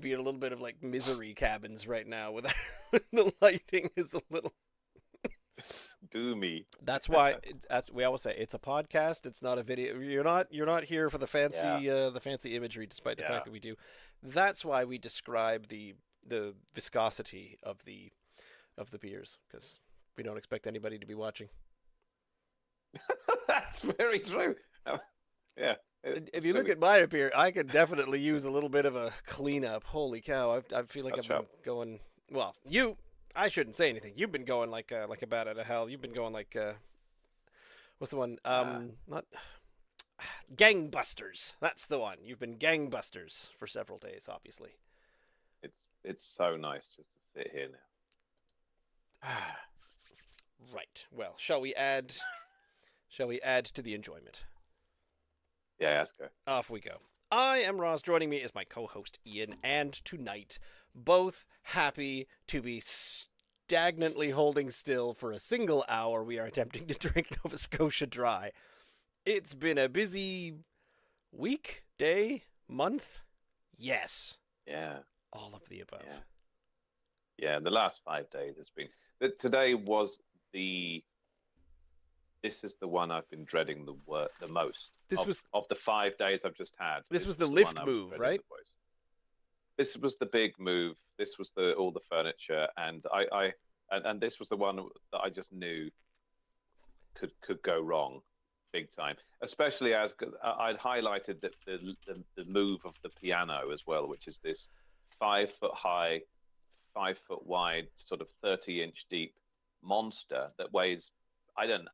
be in a little bit of like misery cabins right now with the lighting is a little. Doomy. That's why we always say it's a podcast. It's not a video. You're not here for Yeah, the fancy imagery, despite the yeah. fact that we do. That's why we describe the viscosity of the beers, because we don't expect anybody to be watching. That's very true. Um, yeah, If it's you look silly. at my beer, I could definitely use a little bit of a cleanup. Holy cow! I feel like I've Touch been up. going. Well, you. I shouldn't say anything. You've been going like a bat out of hell. You've been going like what's the one? Uh, Not gangbusters. That's the one. You've been gangbusters for several days, obviously. it's so nice just to sit here now. Right. Well, shall we add? Shall we add to the enjoyment? Yeah, let's go. Off we go. I am Ross. Joining me is my co-host Ian, and tonight, both happy to be stagnantly holding still for a single hour, we are attempting to drink Nova Scotia Dry. It's been a busy week, day, month. Yes, Yeah, all of the above. yeah, yeah. The last 5 days has been. Today was the. This is the one I've been dreading the most This was of the 5 days I've just had. this was is the the one lift I was move, dreading right? the most. This was the big move. This was the all the furniture, and and this was the one that I just knew could go wrong, big time. Especially as I'd highlighted that the move of the piano as well, which is this 5 foot high, 5 foot wide, sort of 30-inch deep monster that weighs. I don't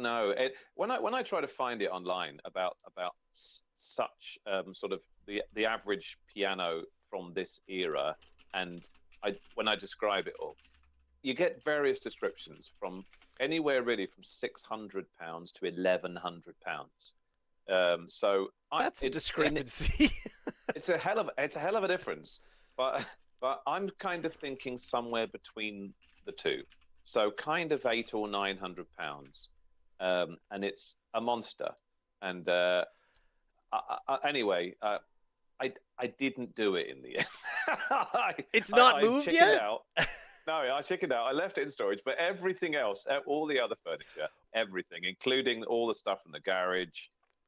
know. When I try to find it online about such sort of the average piano from this era, and when I describe it all, you get various descriptions from anywhere really from £600 to £1,100. So That's a it's discrepancy. it's a hell of a difference, but I'm kind of thinking somewhere between the two. So kind of £800 or £900, and it's a monster. And anyway, I didn't do it in the end. It's not I moved chickened yet? out. No, I chickened out. I left it in storage, but everything else, all the other furniture, everything, including all the stuff in the garage,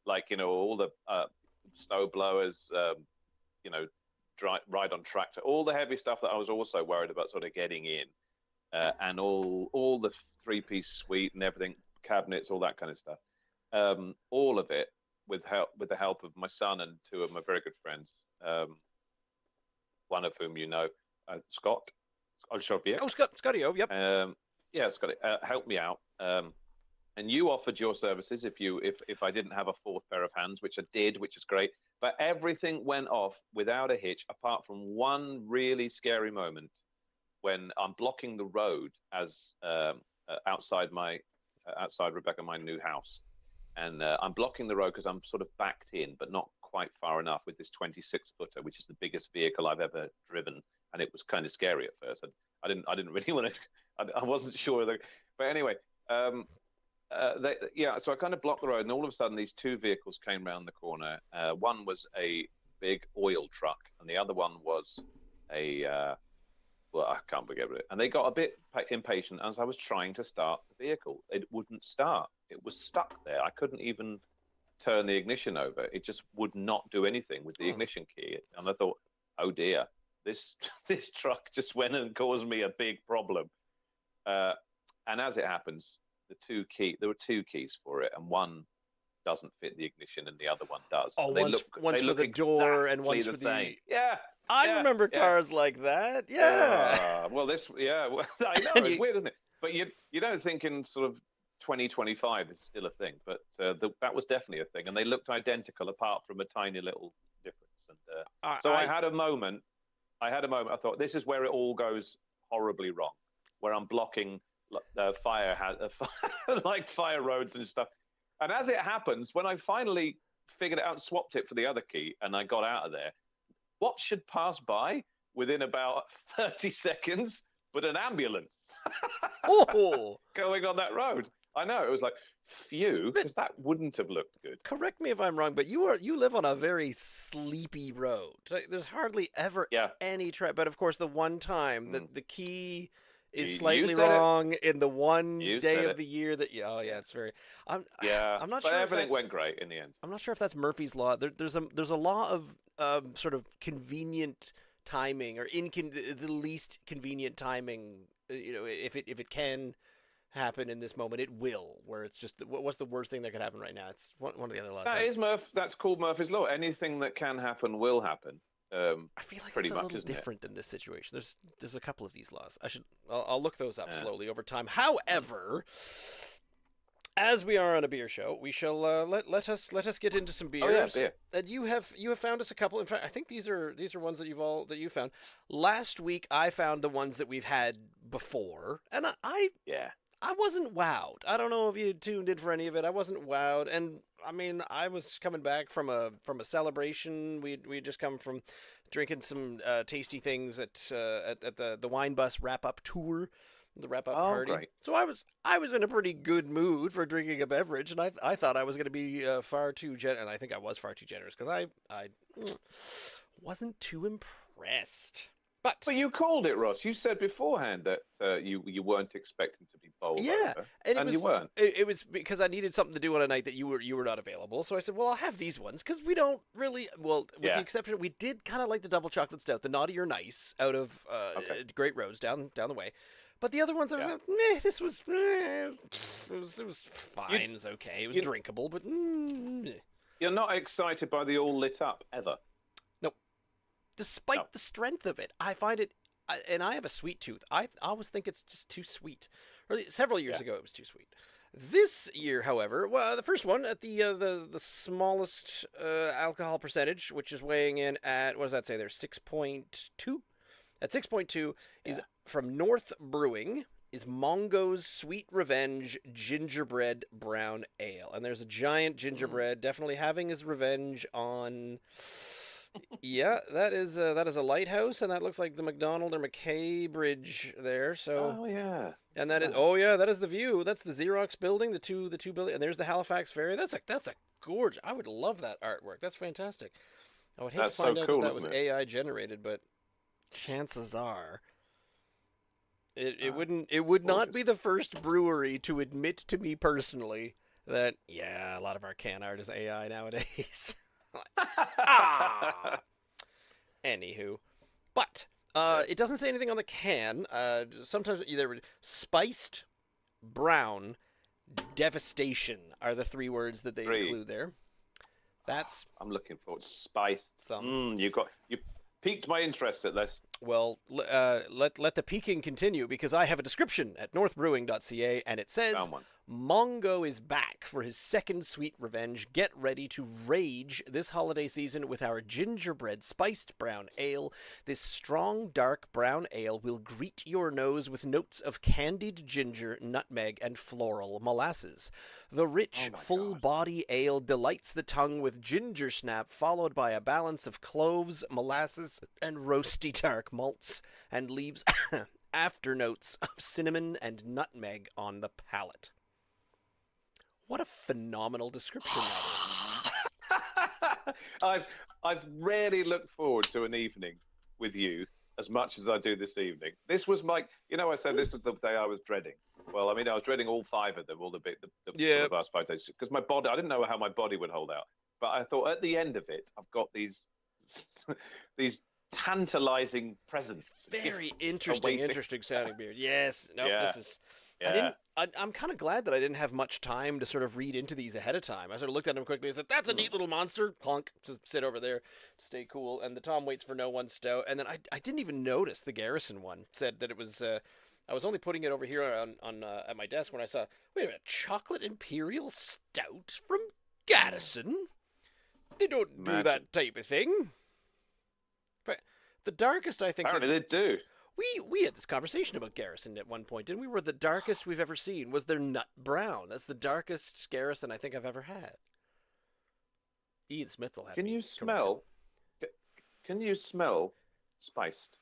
like all the snow blowers, ride on tractor, all the heavy stuff that I was also worried about sort of getting in, and all the three-piece suite and everything, cabinets, all that kind of stuff, all of it with the help of my son and two of my very good friends, one of whom Scott. Oh, sure, yeah. Oh, Scotty. Oh, yep. Yeah, Scott, helped me out. And you offered your services if I didn't have a fourth pair of hands, which I did, which is great. But everything went off without a hitch, apart from one really scary moment when I'm blocking the road as outside Rebecca, my new house, and I'm blocking the road because I'm sort of backed in, but not quite far enough with this 26-footer, which is the biggest vehicle I've ever driven, and it was kind of scary at first. I didn't really want to. I wasn't sure that, but anyway. So I kind of blocked the road, and all of a sudden, these two vehicles came around the corner. One was a big oil truck, and the other one was I can't forget it. And they got a bit impatient as I was trying to start the vehicle. It wouldn't start. It was stuck there. I couldn't even turn the ignition over. It just would not do anything with the ignition key. And I thought, oh dear, this truck just went and caused me a big problem. And as it happens, there were two keys for it, and one doesn't fit the ignition and the other one does. Oh, and one's for the door and one's for same. the. Yeah. I Yeah, remember yeah. cars like that. Yeah. Well, I know it's weird, isn't it? But you don't think in sort of 2025 is still a thing, but that was definitely a thing, and they looked identical apart from a tiny little difference. And so I had a moment. I thought this is where it all goes horribly wrong, where I'm blocking fire roads and stuff. And as it happens, when I finally figured it out and swapped it for the other key, and I got out of there, what should pass by within about 30 seconds but an ambulance Oh. going on that road? I know, it was like few, But because that wouldn't have looked good. correct me if I'm wrong, but you live on a very sleepy road. Like, there's hardly ever Yeah, any but of course the one time mm. that the key is You slightly said it. wrong in the one You day said of it. the year that oh yeah, Yeah, it's very I'm yeah. I'm not But sure if everything went that's great in the end. I'm not sure if that's Murphy's law. There's a law of sort of convenient timing or the least convenient timing. If it can happen in this moment, it will. Where it's just what's the worst thing that could happen right now? It's one of the other laws. That is That's called Murphy's Law. Anything that can happen will happen. I feel like Pretty it's a much, little isn't it? different in this situation. There's a couple of these laws. I'll look those up Yeah. slowly over time. However, as we are on a beer show, we shall let us get into some beers. Oh yeah, beer. And you have found us a couple. In fact, I think these are ones that you found. Last week I found the ones that we've had before, and Yeah. I wasn't wowed. I don't know if you tuned in for any of it. I wasn't wowed, and I mean, I was coming back from a celebration. We just come from drinking some tasty things at the Wine Bus wrap up tour, the wrap up party. Great. So I was in a pretty good mood for drinking a beverage, and I thought I was going to be far too and I think I was far too generous because I wasn't too impressed. But you called it, Ross. You said beforehand that you weren't expecting to be bowled Yeah, over, and you weren't. It was because I needed something to do on a night that you were not available. So I said, well, I'll have these ones because we don't really with the exception we did kind of like the double chocolate stout, the Naughty or Nice out of Great Roads down the way. But the other ones, I was like, meh, this was it was fine. It was okay. It was drinkable, but you're not excited by the all lit up ever. Despite the strength of it, I find it, and I have a sweet tooth. I always think it's just too sweet. Several years ago, it was too sweet. This year, however, well, the first one at the smallest alcohol percentage, which is weighing in at, what does that say there, 6.2? At 6.2 is from North Brewing, is Mongo's Sweet Revenge Gingerbread Brown Ale. And there's a giant gingerbread definitely having his revenge on... Yeah, that is a lighthouse, and that looks like the McDonald or McKay Bridge there. So, and that is that is the view. That's the Xerox building, the two building, and there's the Halifax Ferry. That's a gorgeous. I would love that artwork. That's fantastic. I would hate to find out that was AI generated, but chances are, it would not be the first brewery to admit to me personally that a lot of our can art is AI nowadays. Anywho, but it doesn't say anything on the can. Sometimes either spiced, brown, devastation are the three words that they include there. That's I'm looking forward. Spiced. You piqued my interest at this. Well, let the peeking continue because I have a description at northbrewing.ca and it says Mongo is back for his second sweet revenge. Get ready to rage this holiday season with our gingerbread spiced brown ale. This strong, dark brown ale will greet your nose with notes of candied ginger, nutmeg, and floral molasses. The rich, full-body ale delights the tongue with ginger snap, followed by a balance of cloves, molasses, and roasty dark malts, and leaves afternotes of cinnamon and nutmeg on the palate. What a phenomenal description that is. I've rarely looked forward to an evening with you as much as I do this evening. This was I said this was the day I was dreading. Well, I mean, I was dreading all five of them, all the last 5 days, because my body, I didn't know how my body would hold out. But I thought at the end of it, I've got these tantalizing presents. Very interesting sounding beer. Yes. No, this is... I'm kind of glad that I didn't have much time to sort of read into these ahead of time. I sort of looked at them quickly and said, that's a neat little monster. Clunk. Just sit over there, stay cool. And the Tom Waits for No One Stout. And then I didn't even notice the Garrison one. Said that it was... I was only putting it over here on at my desk when I saw, wait a minute, chocolate Imperial Stout from Garrison? They don't do that type of thing. But the darkest, I think... Apparently they do. We had this conversation about Garrison at one point, didn't we? Were the darkest we've ever seen was their nut brown. That's the darkest Garrison I think I've ever had. Ian Smith will have. Can you smell spiced?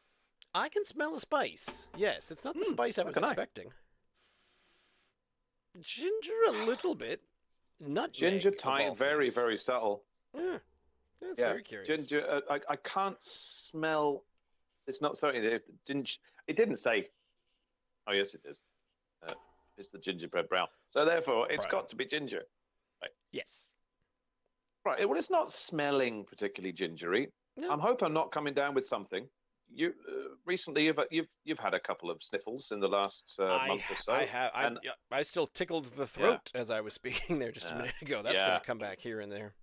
I can smell a spice. Yes, it's not the spice I was expecting. Ginger a little bit. Ginger, Nutmeg of all tiny, very, things. very subtle. Yeah, that's Yeah, very curious. ginger. I can't smell. It's not something that it didn't say. Oh yes, it is. Uh, it's the gingerbread brown. So therefore, it's Brown. got to be ginger. Right. Yes. Right. Well, it's not smelling particularly gingery. No. I'm hoping I'm not coming down with something. You recently you've had a couple of sniffles in the last I month or I so, have and I still tickled the yeah, throat as I was speaking there just a yeah, minute ago. That's going yeah, to come back here and there.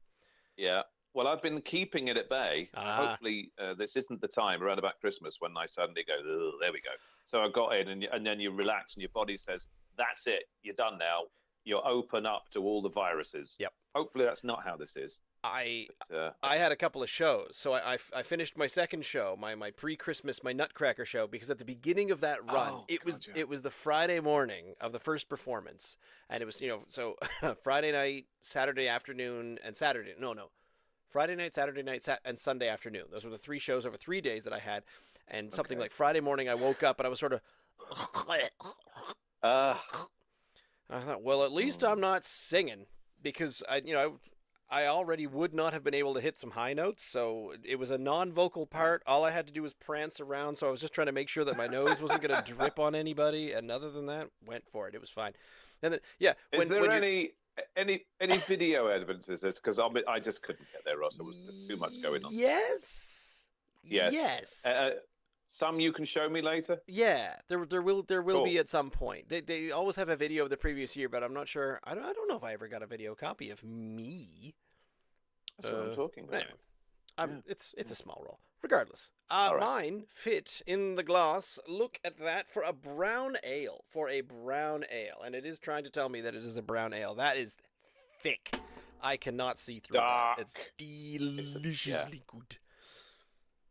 yeah. Well, I've been keeping it at bay. Ah, Hopefully, this isn't the time around about Christmas when I suddenly go, "Ugh, there we go." So I got in, and then you relax, and your body says, "That's it. You're done now. You're open up to all the viruses." yep. Hopefully, that's not how this is. I But, I had a couple of shows. So I finished my second show, my pre-Christmas, my Nutcracker show, because at the beginning of that run, oh it was God, yeah. it was the Friday morning of the first performance, and it was so Friday night, Saturday afternoon, and Saturday no Friday night, Saturday night, and Sunday afternoon. Those were the three shows over 3 days that I had, and something Okay. like Friday morning, I woke up and I was sort of. Uh, I thought, well, at least I'm not singing because I already would not have been able to hit some high notes, so it was a non-vocal part. All I had to do was prance around, so I was just trying to make sure that my nose wasn't going to drip on anybody, and other than that, went for it. It was fine. And then, yeah, is there when you're any video evidence of this? Because I just couldn't get there, Ross. There was just too much going on. yes, Yes. yes. Some you can show me later. Yeah, there will Cool. be at some point. They always have a video of the previous year, but I'm not sure. I don't know if I ever got a video copy of me. That's what I'm talking about. Anyway, it's a small roll. Regardless, All right. mine fit in the glass. Look at that for a brown ale. For a brown ale, and it is trying to tell me that it is a brown ale. That is thick. I cannot see through Dark. that. It's deliciously good.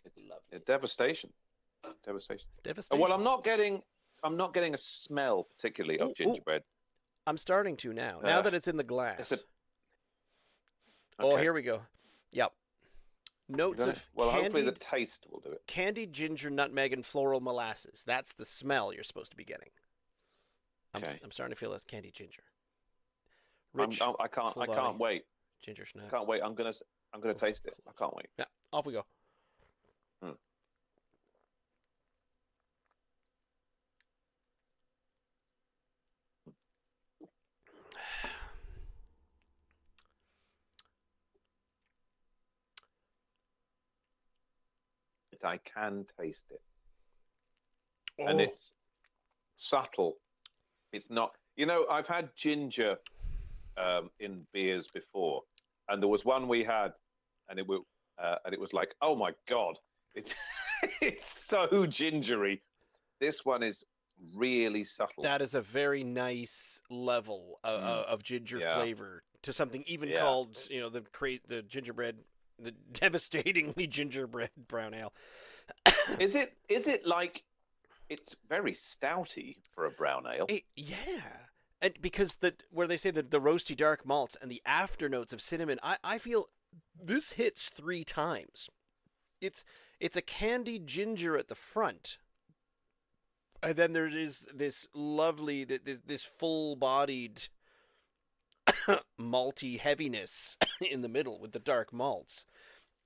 It's Lovely. devastation. Devastation. Devastation. Well, I'm not getting a smell particularly of gingerbread. I'm starting to now. Now that it's in the glass. Oh, Okay. here we go. Yep. Notes of hopefully the taste will do it. candied ginger, nutmeg, and floral molasses. That's the smell you're supposed to be getting. I'm starting to feel a candied ginger. Rich, I can't wait. Ginger snap. Can't wait. I'm gonna taste it. I can't wait. Yeah, off we go. Hmm. I can taste it, and it's subtle. It's not. I've had ginger in beers before, and there was one we had, and it was like, oh my God, it's it's so gingery. This one is really subtle. That is a very nice level of ginger flavor to something even called, the gingerbread, the devastatingly gingerbread brown ale. Is it like it's very stouty for a brown ale? Yeah. And because where they say the roasty dark malts and the afternotes of cinnamon, I feel this hits 3 times. It's a candied ginger at the front, and then there is this lovely, this full-bodied malty heaviness in the middle with the dark malts.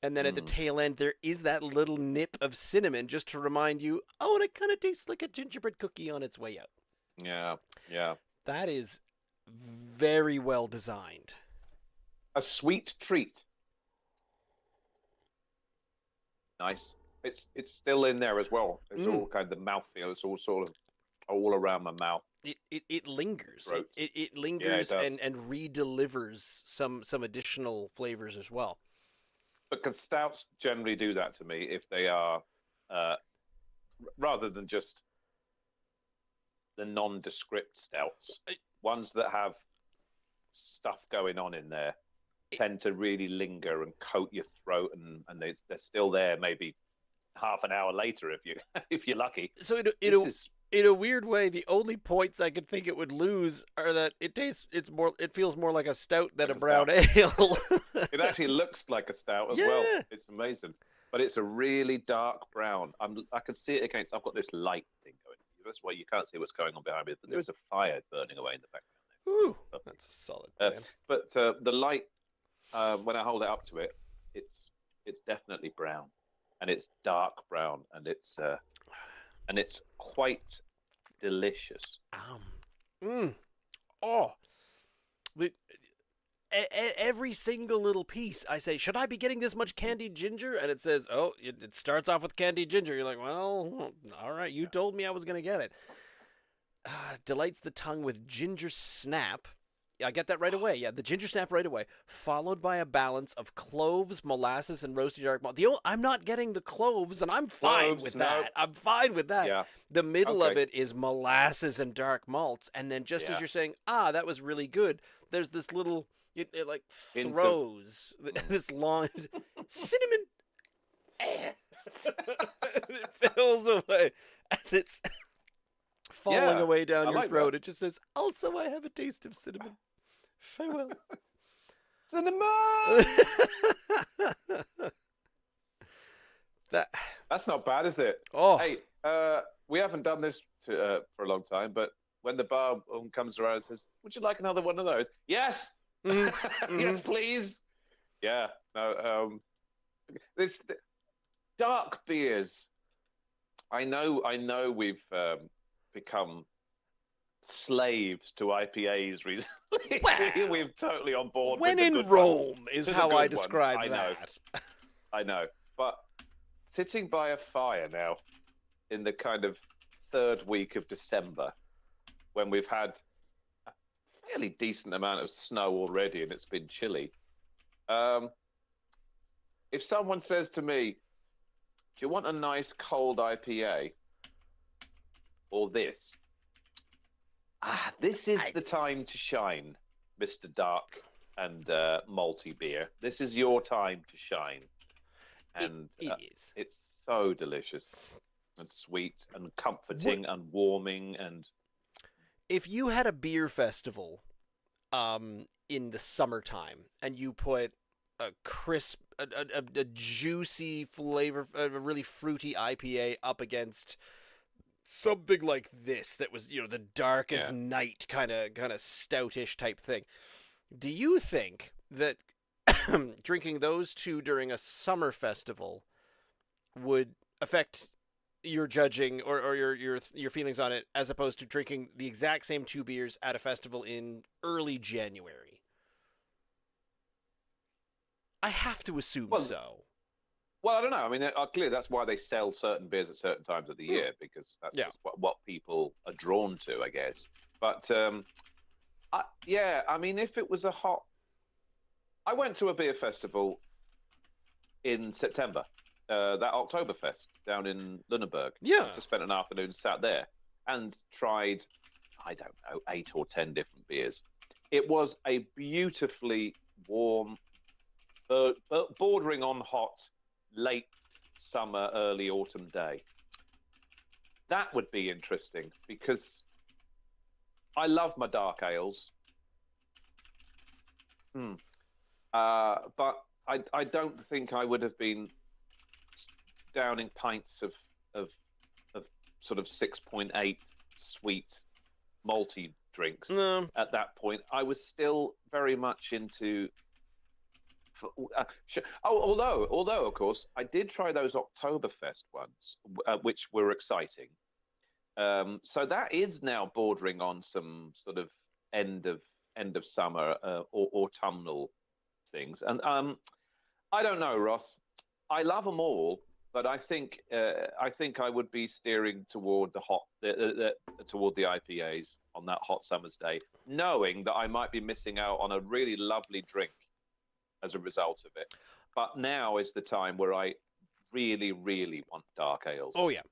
And then at the tail end, there is that little nip of cinnamon just to remind you, oh, and it kind of tastes like a gingerbread cookie on its way out. Yeah, yeah. That is very well designed. A sweet treat. Nice. It's still in there as well. It's all kind of mouthfeel. It's all sort of all around my mouth. It lingers. Throat. It lingers Yeah, it does. and re-delivers some additional flavors as well. Because stouts generally do that to me if they are rather than just the nondescript stouts. Ones that have stuff going on in there tend to really linger and coat your throat, and they're still there maybe half an hour later if you're lucky. So in a weird way, the only points I could think it would lose are that it feels more like a stout than a brown ale. It actually looks like a stout as well. It's amazing, but it's a really dark brown. I can see it against. I've got this light thing going. That's why you can't see what's going on behind me. But there is a fire burning away in the background. Ooh, that's a solid plan. But the light, when I hold it up to it, it's definitely brown, and it's dark brown, and it's quite delicious. Oh, the, every single little piece. I say, should I be getting this much candied ginger? And it says, oh, it starts off with candied ginger. You're like, well, all right, you told me I was gonna get it. Delights the tongue with ginger snap. I get that right away. Yeah, the ginger snap right away, followed by a balance of cloves, molasses, and roasted dark malt. I'm not getting the cloves, and I'm fine with that. I'm fine with that. Yeah. The middle of it is molasses and dark malts, and then just as you're saying, that was really good, there's this little, it like throws this long cinnamon. It fills away as it's falling away down your throat. That. It just says, also I have a taste of cinnamon. Farewell. Cinnamon! That's not bad, is it? Oh. Hey, we haven't done this for a long time, but when the bar comes around and says, would you like another one of those? Yes! Yes, please! Yeah, no, this dark beers. I know we've become slaves to IPAs recently. Well, we're totally on board. When with in Rome is how I describe that. I know. But sitting by a fire now in the kind of third week of December, when we've had a fairly decent amount of snow already and it's been chilly, if someone says to me, do you want a nice cold IPA or this? This is the time to shine, Mr. Dark and malty beer. This is your time to shine. And it is. It's so delicious and sweet and comforting and warming. And if you had a beer festival in the summertime and you put a crisp, a juicy flavor, a really fruity IPA up against something like this that was, the darkest night kind of stoutish type thing. Do you think that drinking those two during a summer festival would affect your judging or your feelings on it as opposed to drinking the exact same two beers at a festival in early January? I have to assume so. Well, I don't know. I mean, clearly that's why they sell certain beers at certain times of the year, because that's just what people are drawn to, I guess. But, I mean, if it was a hot... I went to a beer festival in September, that Oktoberfest down in Lüneburg. Yeah. I just spent an afternoon sat there and tried, I don't know, 8 or 10 different beers. It was a beautifully warm, bordering on hot, late summer, early autumn day. That would be interesting because I love my dark ales. But I don't think I would have been downing pints of sort of 6.8 sweet malty drinks at that point. I was still very much into although of course I did try those Oktoberfest ones, which were exciting. So that is now bordering on some sort of end of summer or autumnal things. And I don't know, Ross. I love them all, but I think I would be steering toward toward the IPAs on that hot summer's day, knowing that I might be missing out on a really lovely drink as a result of it. But now is the time where I really, really want dark ales. Oh yeah.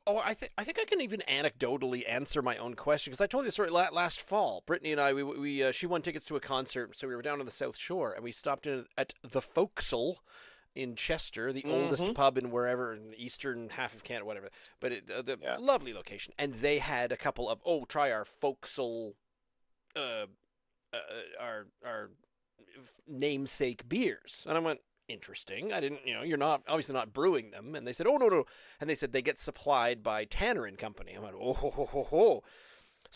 Oh, I think I can even anecdotally answer my own question, because I told you the story last fall. Brittany and I, she won tickets to a concert, so we were down on the South Shore, and we stopped in at the Forecastle in Chester, the oldest pub in wherever, in the eastern half of Canada, whatever. But lovely location, and they had a couple of try our Forecastle, our namesake beers, and I went, interesting. I didn't, you're obviously not brewing them. And they said, oh, no. And they said they get supplied by Tanner and Company. I went, oh.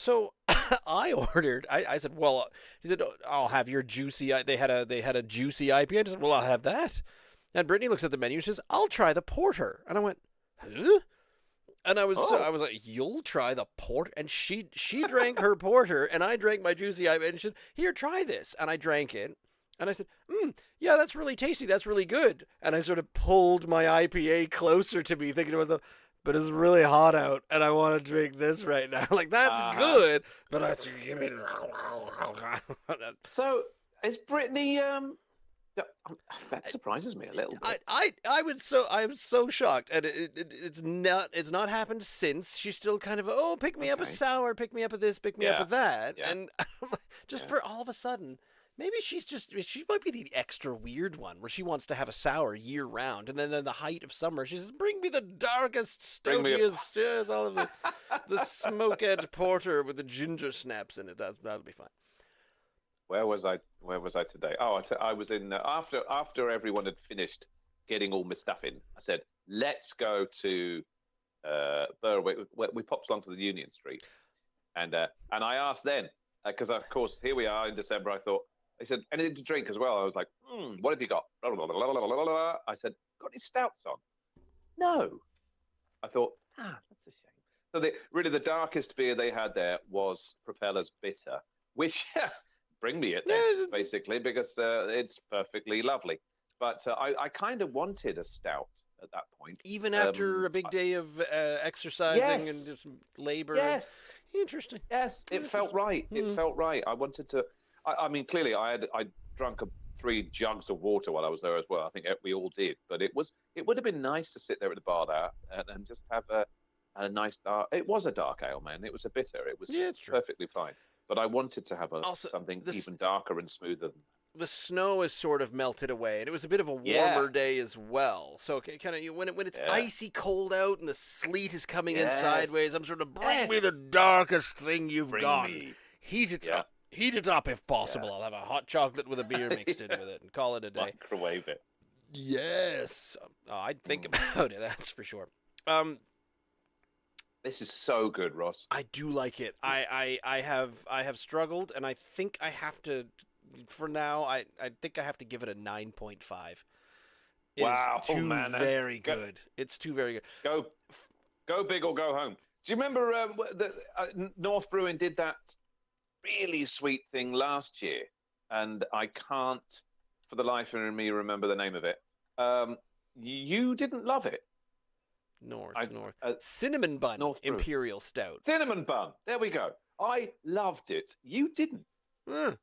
So I ordered. I said, well, he said, I'll have your juicy. They had a juicy IPA. I said, well, I'll have that. And Brittany looks at the menu. She says, I'll try the porter. And I went, huh? And I was like, you'll try the porter? And she drank her porter, and I drank my juicy IPA. And she said, here, try this. And I drank it. And I said, yeah, that's really tasty. That's really good. And I sort of pulled my IPA closer to me, thinking to myself, but it's really hot out, and I want to drink this right now. Like, that's good, but I said, give me. So, is Brittany? That surprises me a little bit. I am so shocked, and it's not happened since. She's still kind of pick me up a sour, pick me up a this, pick me up a that, and just for all of a sudden. Maybe she might be the extra weird one where she wants to have a sour year round, and then in the height of summer she says, bring me the darkest, stoutiest, yes, all of the smokehead porter with the ginger snaps in it. That'll be fine. Where was I today? Oh, I was in after everyone had finished getting all my stuff in. I said, let's go to Berwick. We popped along to the Union Street, and I asked then because of course here we are in December. I thought. They said, anything to drink as well? I was like, what have you got? Blah, blah, blah, blah, blah, blah, blah. I said, got any stouts on? No. I thought, that's a shame. So really the darkest beer they had there was Propeller's Bitter, which, bring me it then, basically, because it's perfectly lovely. But I kind of wanted a stout at that point. Even after a big day of exercising and just labor? Yes. Interesting. Yes, it felt right. It felt right. I wanted to... I mean, clearly, I drank 3 jugs of water while I was there as well. I think we all did, but it would have been nice to sit there at the bar there and just have a nice dark. It was a dark ale, man. It was a bitter. It was perfectly fine. But I wanted to have something even darker and smoother. The snow has sort of melted away, and it was a bit of a warmer day as well. So kind of when it's icy cold out and the sleet is coming in sideways, I'm sort of bring me the darkest thing you've got. Heat it up. Heat it up if possible. I'll have a hot chocolate with a beer mixed in with it and call it a day. Microwave it. Yes. I'd think about it, that's for sure. This is so good, Ross. I do like it. I have struggled, and I think I have to, for now, I think I have to give it a 9.5. Wow, very good. It's too very good. Go big or go home. Do you remember North Brewing did that really sweet thing last year, and I can't for the life of me remember the name of it. You didn't love it. North cinnamon bun Imperial Stout. Cinnamon bun, there we go. I loved it. You didn't.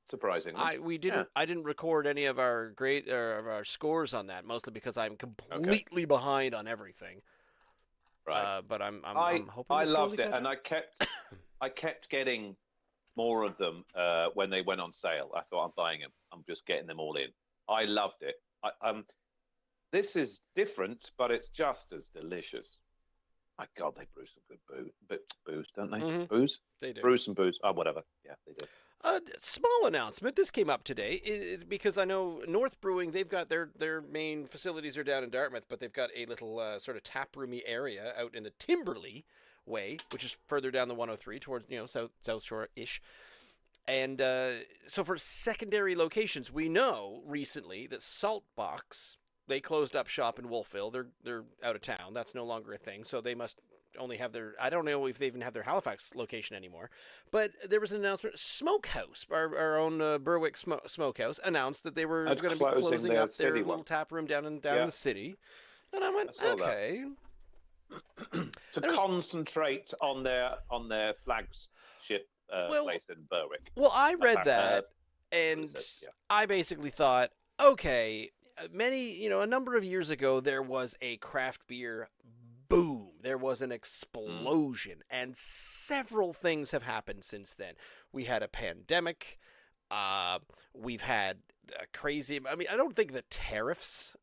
Surprisingly, we didn't. I didn't record any of our our scores on that, mostly because I'm completely behind on everything. Right, but I'm hoping. I loved it, and I kept getting more of them when they went on sale. I thought, I'm buying them. I'm just getting them all in. I loved it. This is different, but it's just as delicious. My God, they brew some good booze, don't they? Mm-hmm. Booze? They do. Brew some booze. Oh, whatever. Yeah, they do. Small announcement. This came up today is because I know North Brewing, they've got their main facilities are down in Dartmouth, but they've got a little sort of taproomy area out in the Timberley way, which is further down the 103 towards South Shore-ish. And so for secondary locations, we know recently that Saltbox, they closed up shop in Wolfville. They're out of town. That's no longer a thing. So they must only have I don't know if they even have their Halifax location anymore. But there was an announcement. Smokehouse, our own Berwick Smokehouse, announced that they were going to be closing up their little tap room down in the city. And I went, okay. To concentrate on their flagship place in Berwick. Well, I read that, and I basically thought, okay, a number of years ago, there was a craft beer boom. There was an explosion, and several things have happened since then. We had a pandemic. We've had crazy. I mean, I don't think the tariffs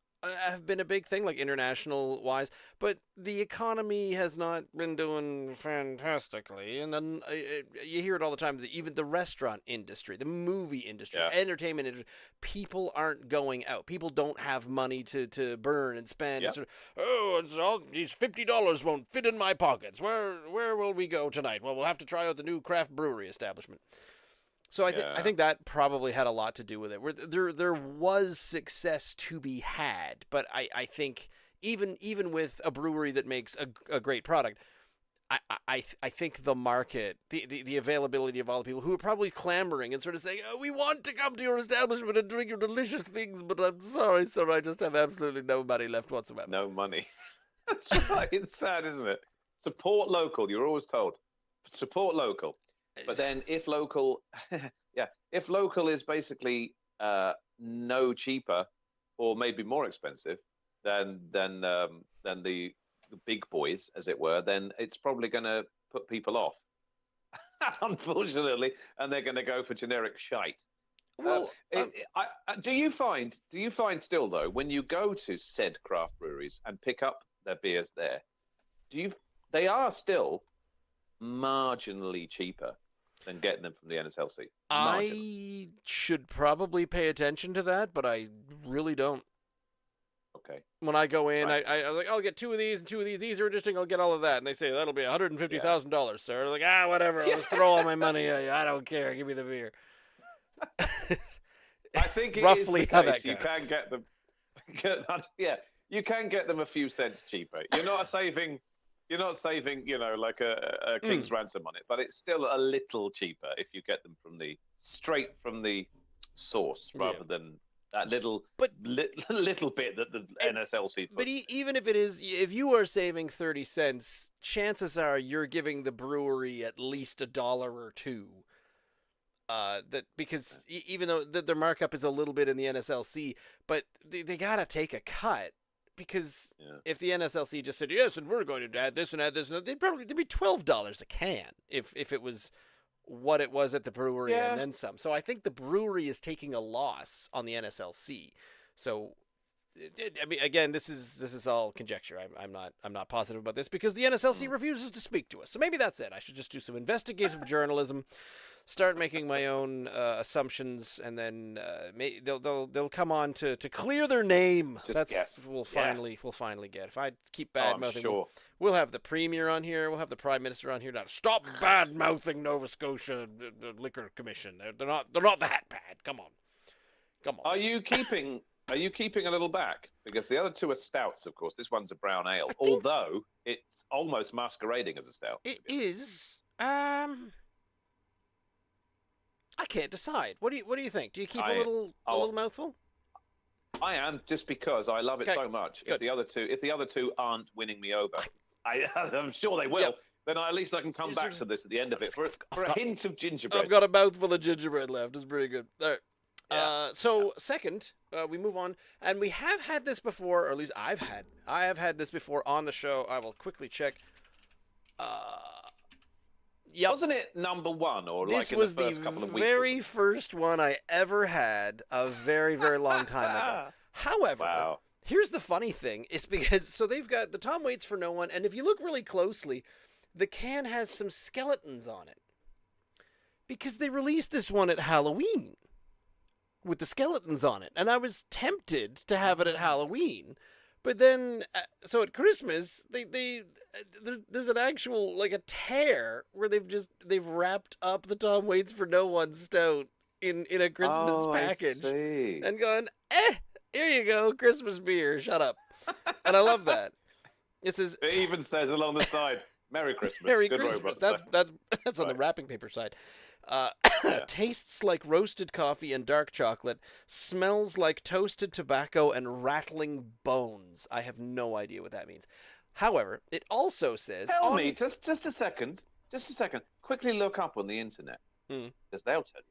have been a big thing, like international wise, but the economy has not been doing fantastically. And then you hear it all the time. Even the restaurant industry, the movie industry, entertainment industry, people aren't going out. People don't have money to burn and spend. Yeah. And sort of, it's all, these $50 won't fit in my pockets. Where will we go tonight? Well, we'll have to try out the new craft brewery establishment. So I think that probably had a lot to do with it. Where there was success to be had, but I think even with a brewery that makes a great product, I think the market, the availability of all the people who are probably clamoring and sort of saying, oh, we want to come to your establishment and drink your delicious things, but I'm sorry, sir, I just have absolutely no money left whatsoever. No money. That's right. It's sad, isn't it? Support local. You're always told. Support local. But then if local, if local is basically no cheaper or maybe more expensive than the big boys, as it were, then it's probably going to put people off, unfortunately, and they're going to go for generic shite. Well, do you find still though, when you go to said craft breweries and pick up their beers there, they are still marginally cheaper than getting them from the NSLC? I should probably pay attention to that, but I really don't. Okay. When I go in, right. I like, I'll get 2 of these and 2 of these. These are interesting. I'll get all of that. And they say, that'll be $150,000, sir. I'm like, whatever. I'll just throw all my money at you. I don't care. Give me the beer. I think roughly how that goes. You can get them. You can get them a few cents cheaper. You're not saving, like a king's ransom on it, but it's still a little cheaper if you get them straight from the source rather than that little bit that the NSLC puts. But even if it is, if you are saving 30 cents, chances are you're giving the brewery at least $1 or $2. Because even though their markup is a little bit in the NSLC, but they gotta take a cut. Because if the NSLC just said, yes, and we're going to add this and that, they'd be $12 a can if it was what it was at the brewery and then some. So I think the brewery is taking a loss on the NSLC. So, I mean, again, this is all conjecture. I'm not positive about this because the NSLC refuses to speak to us. So maybe that's it. I should just do some investigative journalism. Start making my own assumptions, and then they'll come on to clear their name. We'll finally get. If I keep bad mouthing, we'll have the premier on here. We'll have the prime minister on here. Now stop bad mouthing Nova Scotia the Liquor Commission. They're not that bad. Come on. Are you keeping a little back because the other 2 are stouts? Of course, this one's a brown ale, although it's almost masquerading as a stout. It is. I can't decide. What do you think? Do you keep a little mouthful? I am, just because I love it so much. Good. If the other two aren't winning me over, I'm sure they will. Yep. Then at least I can come back to this at the end of it for a hint of gingerbread. I've got a mouthful of gingerbread left. It's pretty good. All right. Second, we move on, and we have had this before, or at least I have had this before on the show. I will quickly check. Yep. Wasn't it number 1 or this like in was the first couple of weeks? This was the very first one I ever had a very, very long time ago. However, here's the funny thing. It's because, so they've got the Tom Waits for No One, and if you look really closely, the can has some skeletons on it. Because they released this one at Halloween with the skeletons on it. And I was tempted to have it at Halloween. But then, so at Christmas, there's an actual, like a tear where they've wrapped up the Tom Waits for No One stout in a Christmas package. I see. And gone, here you go, Christmas beer, shut up. And I love that. It even says along the side, Merry Christmas. Merry Christmas. That's on the wrapping paper side. Tastes like roasted coffee and dark chocolate, smells like toasted tobacco and rattling bones. I have no idea what that means. However, it also says... Tell me, just a second. Quickly look up on the internet, because they'll tell you.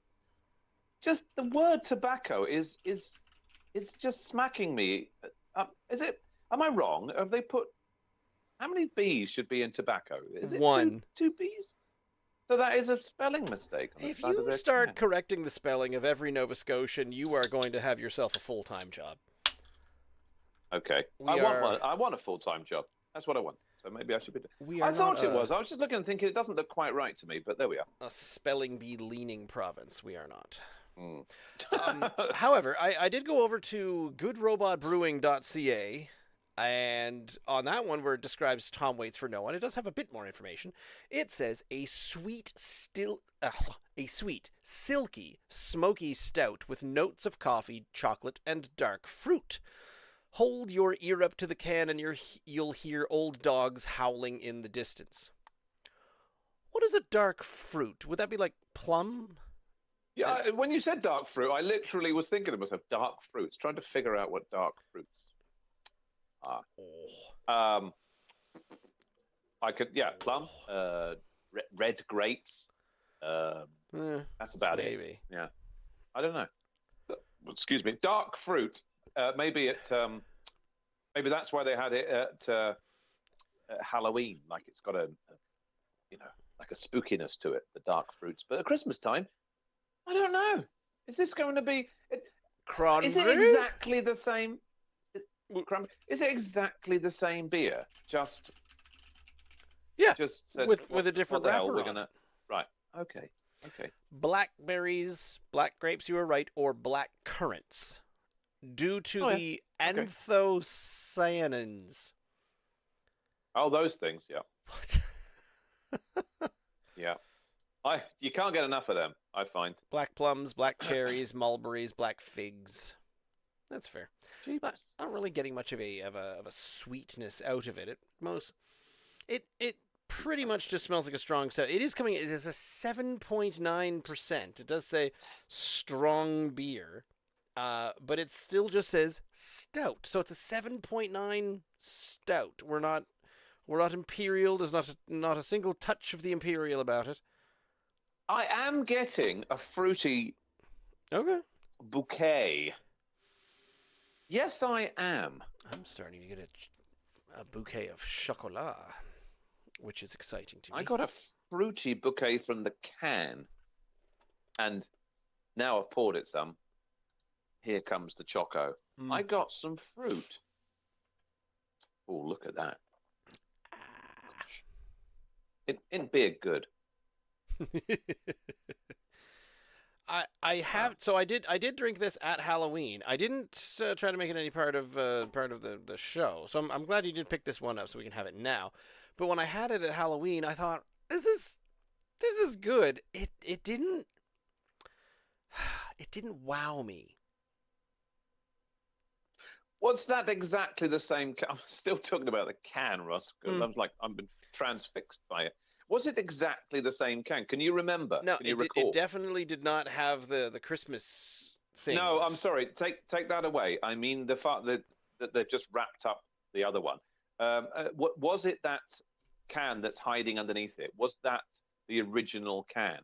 Just the word tobacco is just smacking me. Am I wrong? Have they put... How many B's should be in tobacco? Is it 1? 2 B's? So that is a spelling mistake. If you start correcting the spelling of every Nova Scotian, you are going to have yourself a full-time job. Okay. I want a full-time job. That's what I want. So maybe I should be. We I are not thought it was. I was just looking and thinking it doesn't look quite right to me, but there we are. a spelling bee leaning province. We are not. Mm. However, I did go over to goodrobotbrewing.ca, and on that one where it describes Tom Waits for No One, it does have a bit more information. It says a sweet, silky, smoky stout with notes of coffee, chocolate, and dark fruit. Hold your ear up to the can and you'll hear old dogs howling in the distance. What is a dark fruit? Would that be like plum? Yeah, when you said dark fruit, I literally was thinking to myself, dark fruits, trying to figure out what dark fruits are. Oh. I could, plum, red grapes. That's about maybe. it. Yeah, I don't know. Excuse me, dark fruit. Maybe that's why they had it at Halloween. Like it's got like a spookiness to it, the dark fruits. But at Christmas time, I don't know. Is this going to be? Is it exactly the same? Is it exactly the same beer? Just with a different wrapper on it. Right. Okay. Blackberries, black grapes. You were right, or black currants, due to the anthocyanins. Oh, those things. Yeah. What? Yeah. You can't get enough of them, I find. Black plums, black cherries, mulberries, black figs. That's fair. Not really getting much of a sweetness out of it. It pretty much just smells like a strong stout. It is a 7.9%. It does say strong beer, but it still just says stout. So it's a 7.9 stout. We're not Imperial. There's not a single touch of the Imperial about it. I am getting a fruity bouquet. Yes, I am. I'm starting to get a bouquet of chocolat, which is exciting to me. I got a fruity bouquet from the can, and now I've poured it some. Here comes the choco. I got some fruit. Oh, look at that. It'd be good. I did drink this at Halloween. I didn't try to make it any part of the show. So I'm glad you did pick this one up so we can have it now. But when I had it at Halloween, I thought this is good. It didn't wow me. Was that exactly the same can? I'm still talking about the can, Ross, because I've been transfixed by it. Was it exactly the same can? Can you remember? No, Can you recall? It definitely did not have the Christmas thing. No, I'm sorry. Take that away. I mean the fact that they've just wrapped up the other one. Was it that can that's hiding underneath it? Was that the original can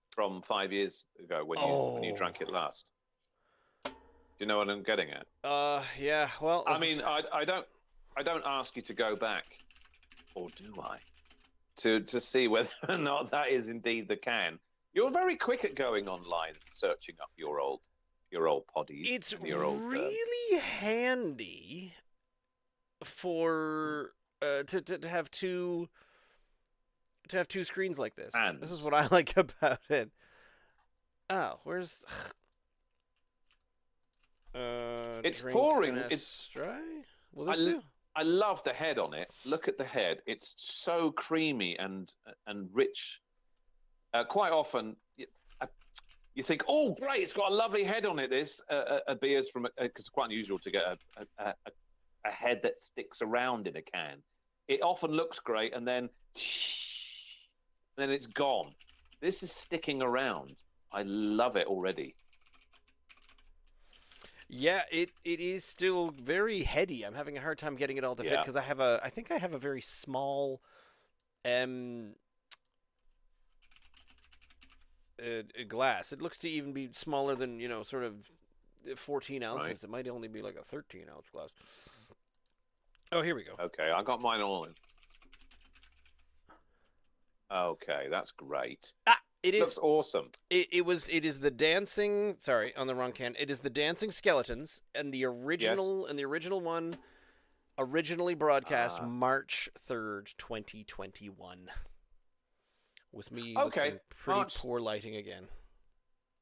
from 5 years ago when you drank it last? Do you know what I'm getting at? Yeah. Well, I mean, I don't ask you to go back, or do I? To see whether or not that is indeed the can. You're very quick at going online and searching up your old poddies. It's your old, really handy for to have two screens like this. Hands. This is what I like about it. Oh, where's it's pouring. It's dry. Will this do? I love the head on it. Look at the head. It's so creamy and rich. Quite often, you think, oh, great, it's got a lovely head on it. This beer's from because it's quite unusual to get a head that sticks around in a can. It often looks great, and then it's gone. This is sticking around. I love it already. Yeah, it is still very heady. I'm having a hard time getting it all to fit because I think I have a very small glass. It looks to even be smaller than, sort of 14 ounces. Right. It might only be like a 13-ounce glass. Oh, here we go. Okay, I got mine all in. Okay, that's great. It Looks is. awesome. It is the dancing. Sorry, on the wrong can. It is the dancing skeletons, and the Yes. original one, originally broadcast Ah. March 3rd, 2021. Was me with Okay. some pretty March poor lighting again.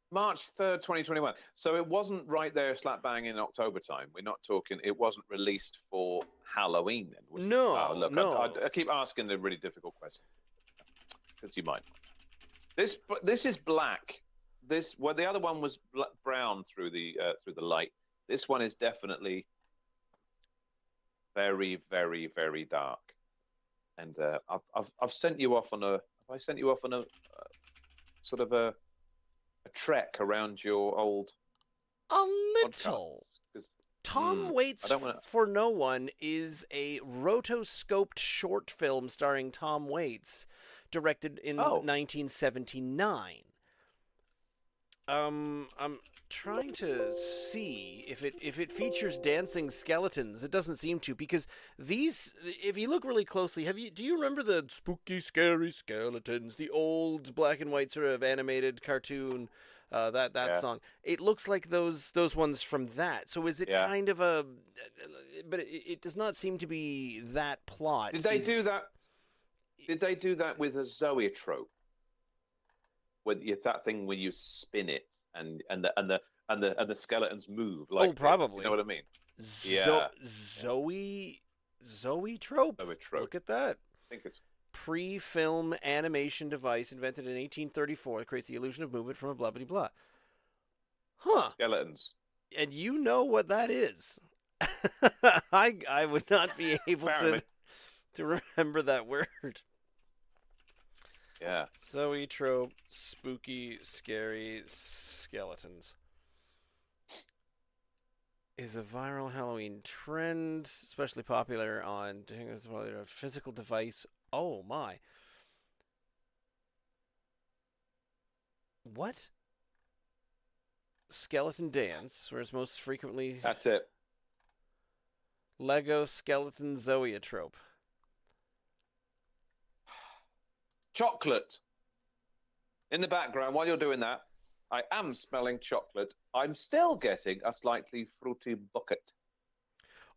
March 3rd, 2021. So it wasn't right there slap bang in October time. We're not talking. It wasn't released for Halloween then, was it? Oh, No, look, no. I keep asking the really difficult questions because you might. This is black. Well, the other one was brown through the light. This one is definitely very, very, very dark. And I've sent you off on a. Have I sent you off on a sort of a trek around your old A podcasts? little. 'Cause, Tom I Waits don't want to. for No One is a rotoscoped short film starring Tom Waits, directed in Oh, 1979. I'm trying to see if it features dancing skeletons. It doesn't seem to, because these, if you look really closely, do you remember the spooky, scary skeletons, the old black and white sort of animated cartoon, that yeah, song? It looks like those ones from that. So is it yeah. kind of a? But it does not seem to be that plot. Did they do that? Did they do that with a zoetrope? With that thing where you spin it and the skeletons move Oh, like this. You know probably. what I mean? Yeah, yeah. Zoe trope. Zoetrope. Look at that. I think it's Pre-film animation device invented in 1834 that creates the illusion of movement from a blah blah blah. Huh. skeletons. And you know what that is. I would not be able Apparently, to remember that word. yeah. Zoe trope, spooky, scary skeletons. Is a viral Halloween trend, especially popular on a physical device. Oh my. What? Skeleton dance, where it's most frequently That's it. Lego skeleton zoetrope. Chocolate in the background. While you're doing that, I am smelling chocolate. I'm still getting a slightly fruity bucket.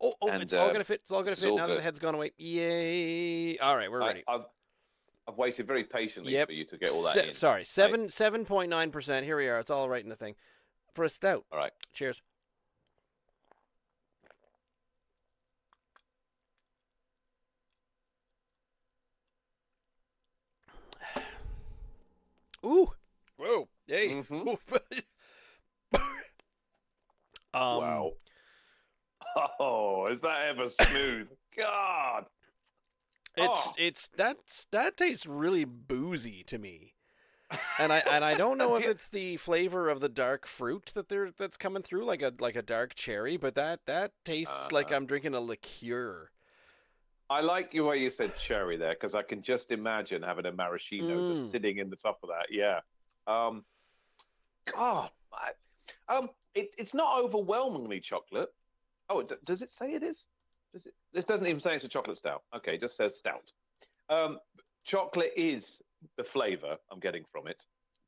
Oh, And it's all gonna fit. It's all gonna this is fit all now that the good. head's gone away. Yay! All right, we're ready. I've waited very patiently Yep. for you to get all that in. Sorry, 7.9%. Here we are. It's all right in the thing. For a stout. All right. Cheers. Ooh. Whoa. Hey. Mm-hmm. um. Wow. Oh, is that ever smooth? God. It's that tastes really boozy to me. And I don't know if it's the flavor of the dark fruit that's coming through like a dark cherry, but that tastes like I'm drinking a liqueur. I like the way you said cherry there because I can just imagine having a maraschino just sitting in the top of that. Yeah. God. It's not overwhelmingly chocolate. Oh, does it say it is? It doesn't even say it's a chocolate stout. Okay, it just says stout. Chocolate is the flavor I'm getting from it,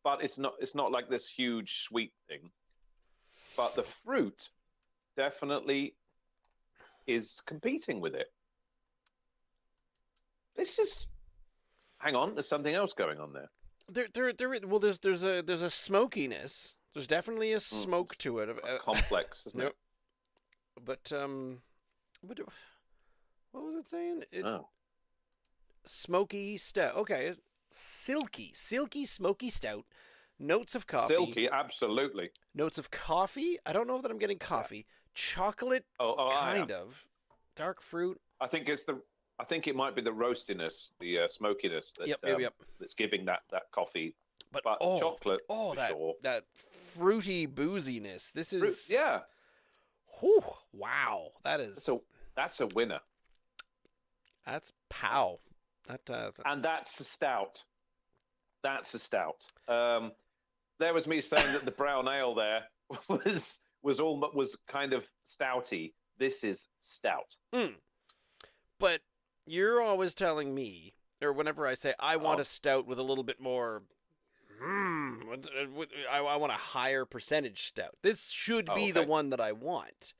but it's not like this huge sweet thing. But the fruit definitely is competing with it. This is. Hang on, there's something else going on there. Well, there's a smokiness. There's definitely a smoke to it. Complex, isn't it? But what was it saying? Smoky stout. Okay, silky, smoky stout. Notes of coffee. Silky, absolutely. Notes of coffee. I don't know that I'm getting coffee. Yeah. Chocolate. Kind of. Dark fruit. I think it might be the roastiness, the smokiness that that's giving that coffee. But chocolate. Oh, that fruity booziness. This is yeah. Whew, wow, that's a winner. That's pow. And that's a stout. That's a stout. There was me saying that the brown ale there was kind of stouty. This is stout. But you're always telling me, or whenever I say I want a stout with a little bit more I want a higher percentage stout. This should Oh, be the okay. one that I want.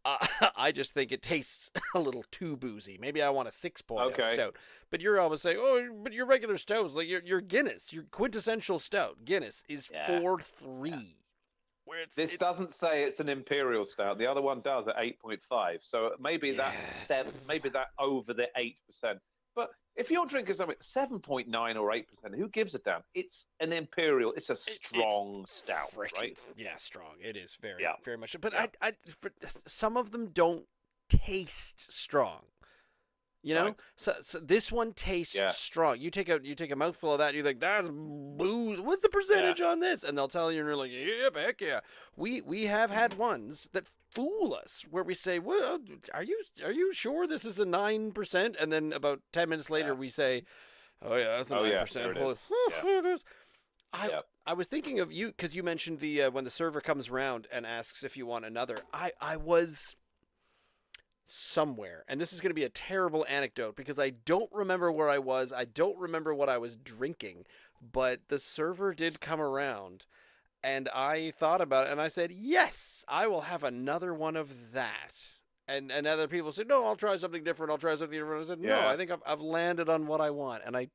Uh, I just think it tastes a little too boozy. Maybe I want a 6.0 Okay. stout. But you're always saying, oh, but your regular stouts, like your Guinness, your quintessential stout, Guinness is Yeah. 4.3. Where This doesn't say it's an imperial stout. The other one does at 8.5. So maybe that yes. seven, maybe that over the 8%. But if you're drinking something 7.9 or 8%, who gives a damn? It's an imperial. It's a It's strong stout, freaking right? strong. It is very Yeah. very much. But Yeah. some of them don't taste strong. You know, Right. so this one tastes Yeah. strong. You take a mouthful of that, you're like, that's booze. What's the Yeah. percentage on this? And they'll tell you, and you're like, yeah, heck yeah. We have had ones that fool us where we say, well, are you sure this is a 9%? And then about 10 minutes later, Yeah. we say, oh yeah, that's a Oh, yeah. 9%. There it is. It is. Yeah. I was thinking of you because you mentioned the when the server comes around and asks if you want another. I was somewhere, and this is going to be a terrible anecdote because I don't remember where I was. I don't remember what I was drinking, but the server did come around, and I thought about it, and I said, yes, I will have another one of that. And other people said, no, I'll try something different. I'll try something different. I said, no, Yeah. I think I've landed on what I want, and I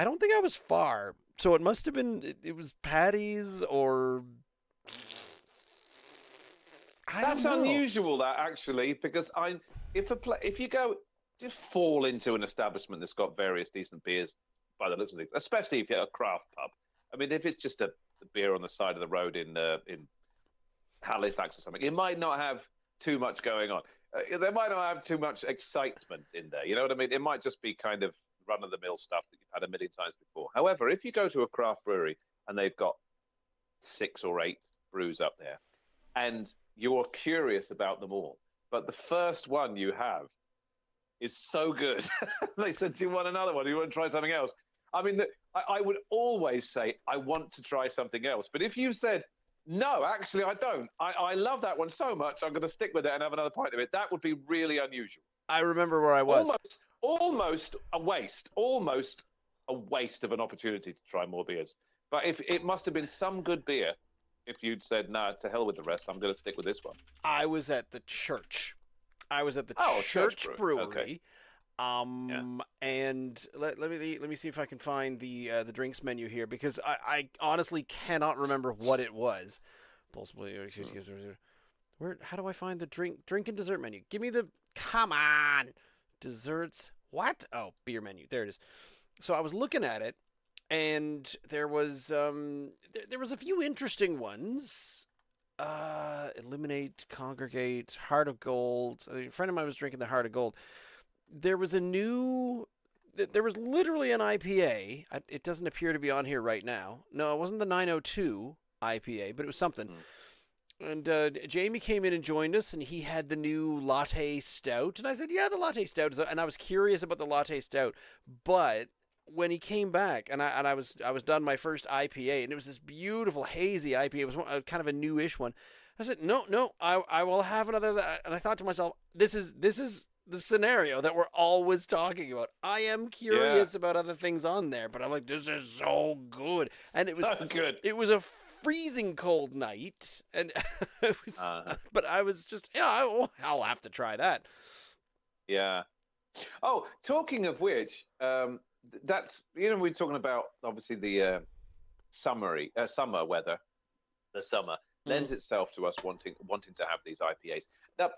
don't think I was far. So it must have been it was Patty's or I That's don't know. unusual, that actually, because if you go just fall into an establishment that's got various decent beers by the looks of things, especially if you're at a craft pub. I mean, if it's just a beer on the side of the road in Halifax or something, it might not have too much going on. They might not have too much excitement in there. You know what I mean? It might just be kind of run of the mill stuff that you've had a million times before. However, if you go to a craft brewery and they've got 6 or 8 brews up there, and you're curious about them all, but the first one you have is so good. They said, do you want another one? Do you want to try something else? I mean, I would always say, I want to try something else. But if you said, no, actually, I don't. I love that one so much, I'm going to stick with it and have another pint of it. That would be really unusual. I remember where I was. Almost a waste. Almost a waste of an opportunity to try more beers. But if it must have been some good beer, if you'd said, no, to hell with the rest, I'm going to stick with this one. I was at the church. I was at the Church church brewery. brewery. Okay. And let me see if I can find the drinks menu here because I honestly cannot remember what it was. Where? How do I find the drink and dessert menu? Give me the come on desserts. What? Oh, beer menu. There it is. So I was looking at it, and there was a few interesting ones. Eliminate, Congregate, Heart of Gold. A friend of mine was drinking the Heart of Gold. There was there was literally an IPA. It doesn't appear to be on here right now. No, it wasn't the 902 IPA, but it was something. And Jamie came in and joined us, and he had the new latte stout. And I said, yeah, the latte stout is, and I was curious about the latte stout. But when he came back, and I was done my first IPA, and it was this beautiful hazy IPA. It was kind of a newish one. I said, no, I will have another. And I thought to myself, this is the scenario that we're always talking about. I am curious about other things on there, but I'm like, this is so good. And it was so good. It was a freezing cold night, and it was, but I was just, I'll have to try that. Yeah. Oh, talking of which, that's, we're talking about obviously the summer weather. The summer lends itself to us wanting to have these IPAs. But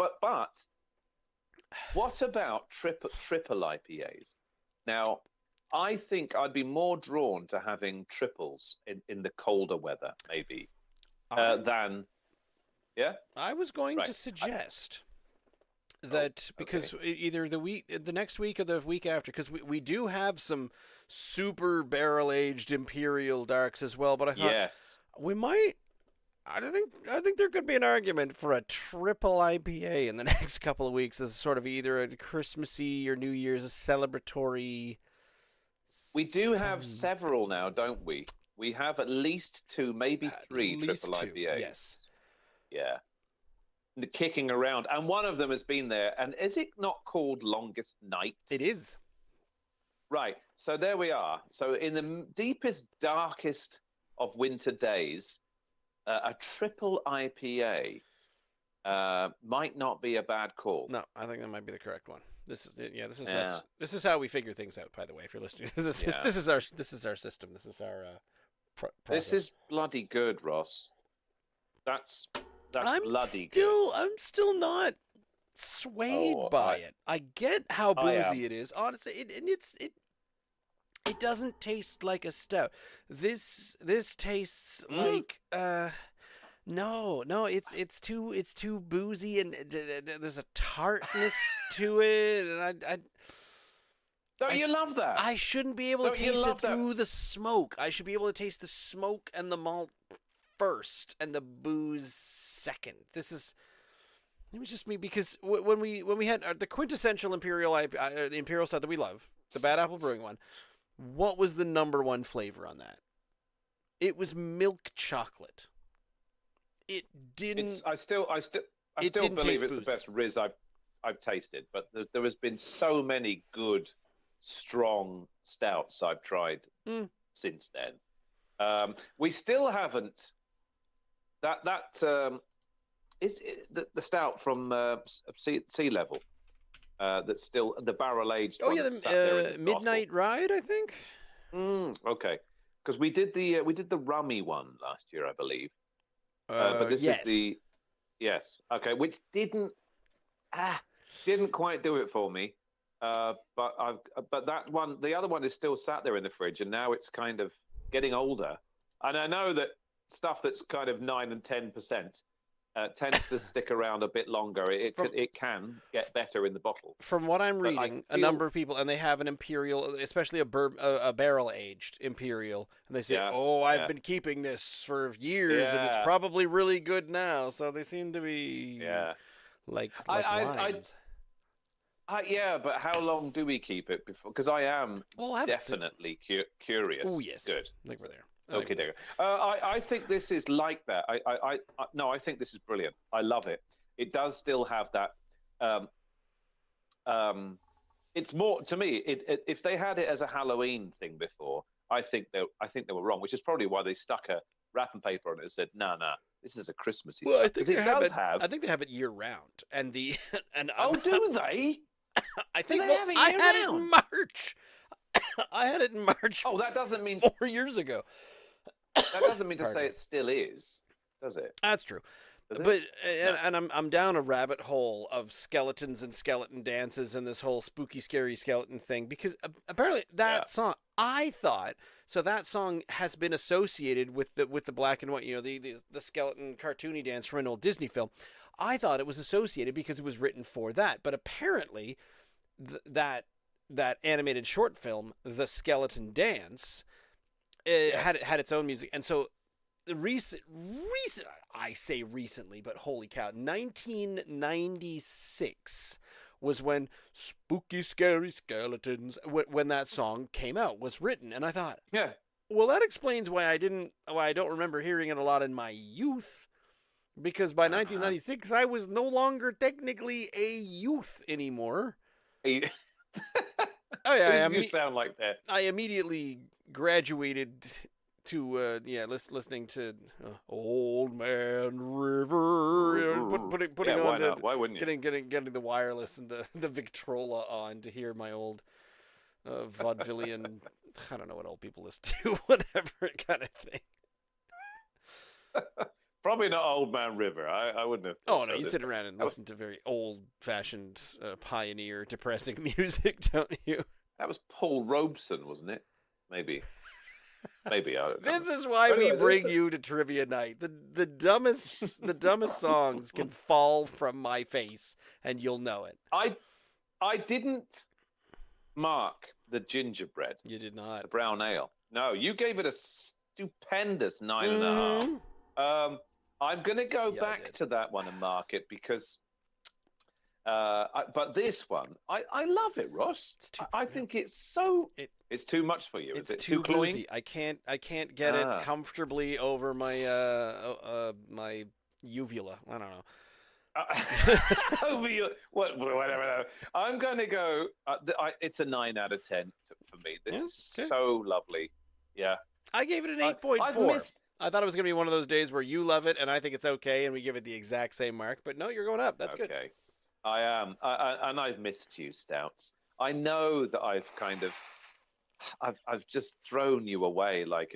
what about triple IPAs? Now, I think I'd be more drawn to having triples in the colder weather, maybe, than, yeah? I was going to suggest that because either the next week or the week after, because we do have some super barrel-aged Imperial darks as well, but I thought we might... I think there could be an argument for a triple IPA in the next couple of weeks as sort of either a Christmassy or New Year's celebratory. We do have several now, don't we? We have at least 2, maybe 3 triple IPAs. Yes. Yeah. Kicking around, and one of them has been there. And is it not called Longest Night? It is. Right. So there we are. So in the deepest, darkest of winter days, a triple IPA might not be a bad call. No, I think that might be the correct one. This is This is Yeah. us. This is how we figure things out. By the way, if you're listening, Yeah. this is our system. This is our process. This is bloody good, Ross. That's I'm bloody still I'm still not swayed Oh, by it. I get how I am. boozy it is. Honestly, it doesn't taste like a stout. This tastes like no, it's too boozy, and there's a tartness to it, and Don't you love that? I shouldn't be able to Don't you taste it love that? through the smoke. I should be able to taste the smoke and the malt first, and the booze second. It was just me, because when we had the quintessential Imperial the Imperial Stout that we love, the Bad Apple Brewing one, what was the number one flavor on that? It was milk chocolate. It didn't. I still didn't believe taste it's boozy. the best Riz I've tasted, but there has been so many good, strong stouts I've tried since then. We still haven't the stout from sea level that's still the barrel aged. Oh yeah, the Midnight Ride, I think. Okay, because we did the rummy one last year, I believe. But this yes. is the okay, which didn't quite do it for me. But that one, the other one is still sat there in the fridge, and now it's kind of getting older. And I know that stuff that's kind of 9 and 10% tends to stick around a bit longer. It can get better in the bottle. From what I'm reading, a number of people, and they have an Imperial, especially a barrel aged Imperial, and they say, I've been keeping this for years, and it's probably really good now. So they seem to be like wines. But how long do we keep it before? Because I am definitely curious. Oh yes, good. I think we're there. Okay, there. I think this is like that. I think this is brilliant. I love it. It does still have that. It's more to me. If they had it as a Halloween thing before, I think they were wrong. Which is probably why they stuck a wrapping paper on it and said, "No, this is a Christmassy." Well, stuff. I think they have it. I think they have it year round, and do they? I think I had it in March. I had it in March. Oh, that doesn't mean 4 years ago. That doesn't mean to say it still is, does it? That's true. But I'm down a rabbit hole of skeletons and skeleton dances and this whole spooky, scary skeleton thing, because apparently that song, I thought, so that song has been associated with the black and white, the skeleton cartoony dance from an old Disney film. I thought it was associated because it was written for that, but apparently that animated short film, The Skeleton Dance, had its own music. And so recent I say recently, but holy cow, 1996 was when Spooky Scary Skeletons, when that song came out, was written. And I thought, well, that explains why I don't remember hearing it a lot in my youth, because by 1996 I was no longer technically a youth anymore. You sound like that. I immediately graduated to listening to Old Man River, putting on why wouldn't you? getting the wireless and the Victrola on to hear my old vaudevillian, I don't know what old people listen to, whatever kind of thing. Probably not Old Man River. I wouldn't have. Oh no, you sit around and listen to very old-fashioned, pioneer, depressing music, don't you? That was Paul Robeson, wasn't it? Maybe. This is why we bring you to trivia night. The dumbest songs can fall from my face, and you'll know it. I didn't mark the gingerbread. You did not. The brown ale. No, you gave it a stupendous 9.5. I'm going to go back to that one and mark it because. But this one, I love it, Ross. I think it's so. It's too much for you. It's is it too cloying? boozy. I can't get it comfortably over my my uvula. I don't know. over you. Whatever. I'm going to go. It's a 9 out of 10 for me. This Yeah, is okay. so lovely. Yeah. I gave it an I've 8.4. missed. I thought it was going to be one of those days where you love it and I think it's okay and we give it the exact same mark. But no, you're going up. That's good. Okay. I am, and I've missed you, Stouts. I know that I've just thrown you away like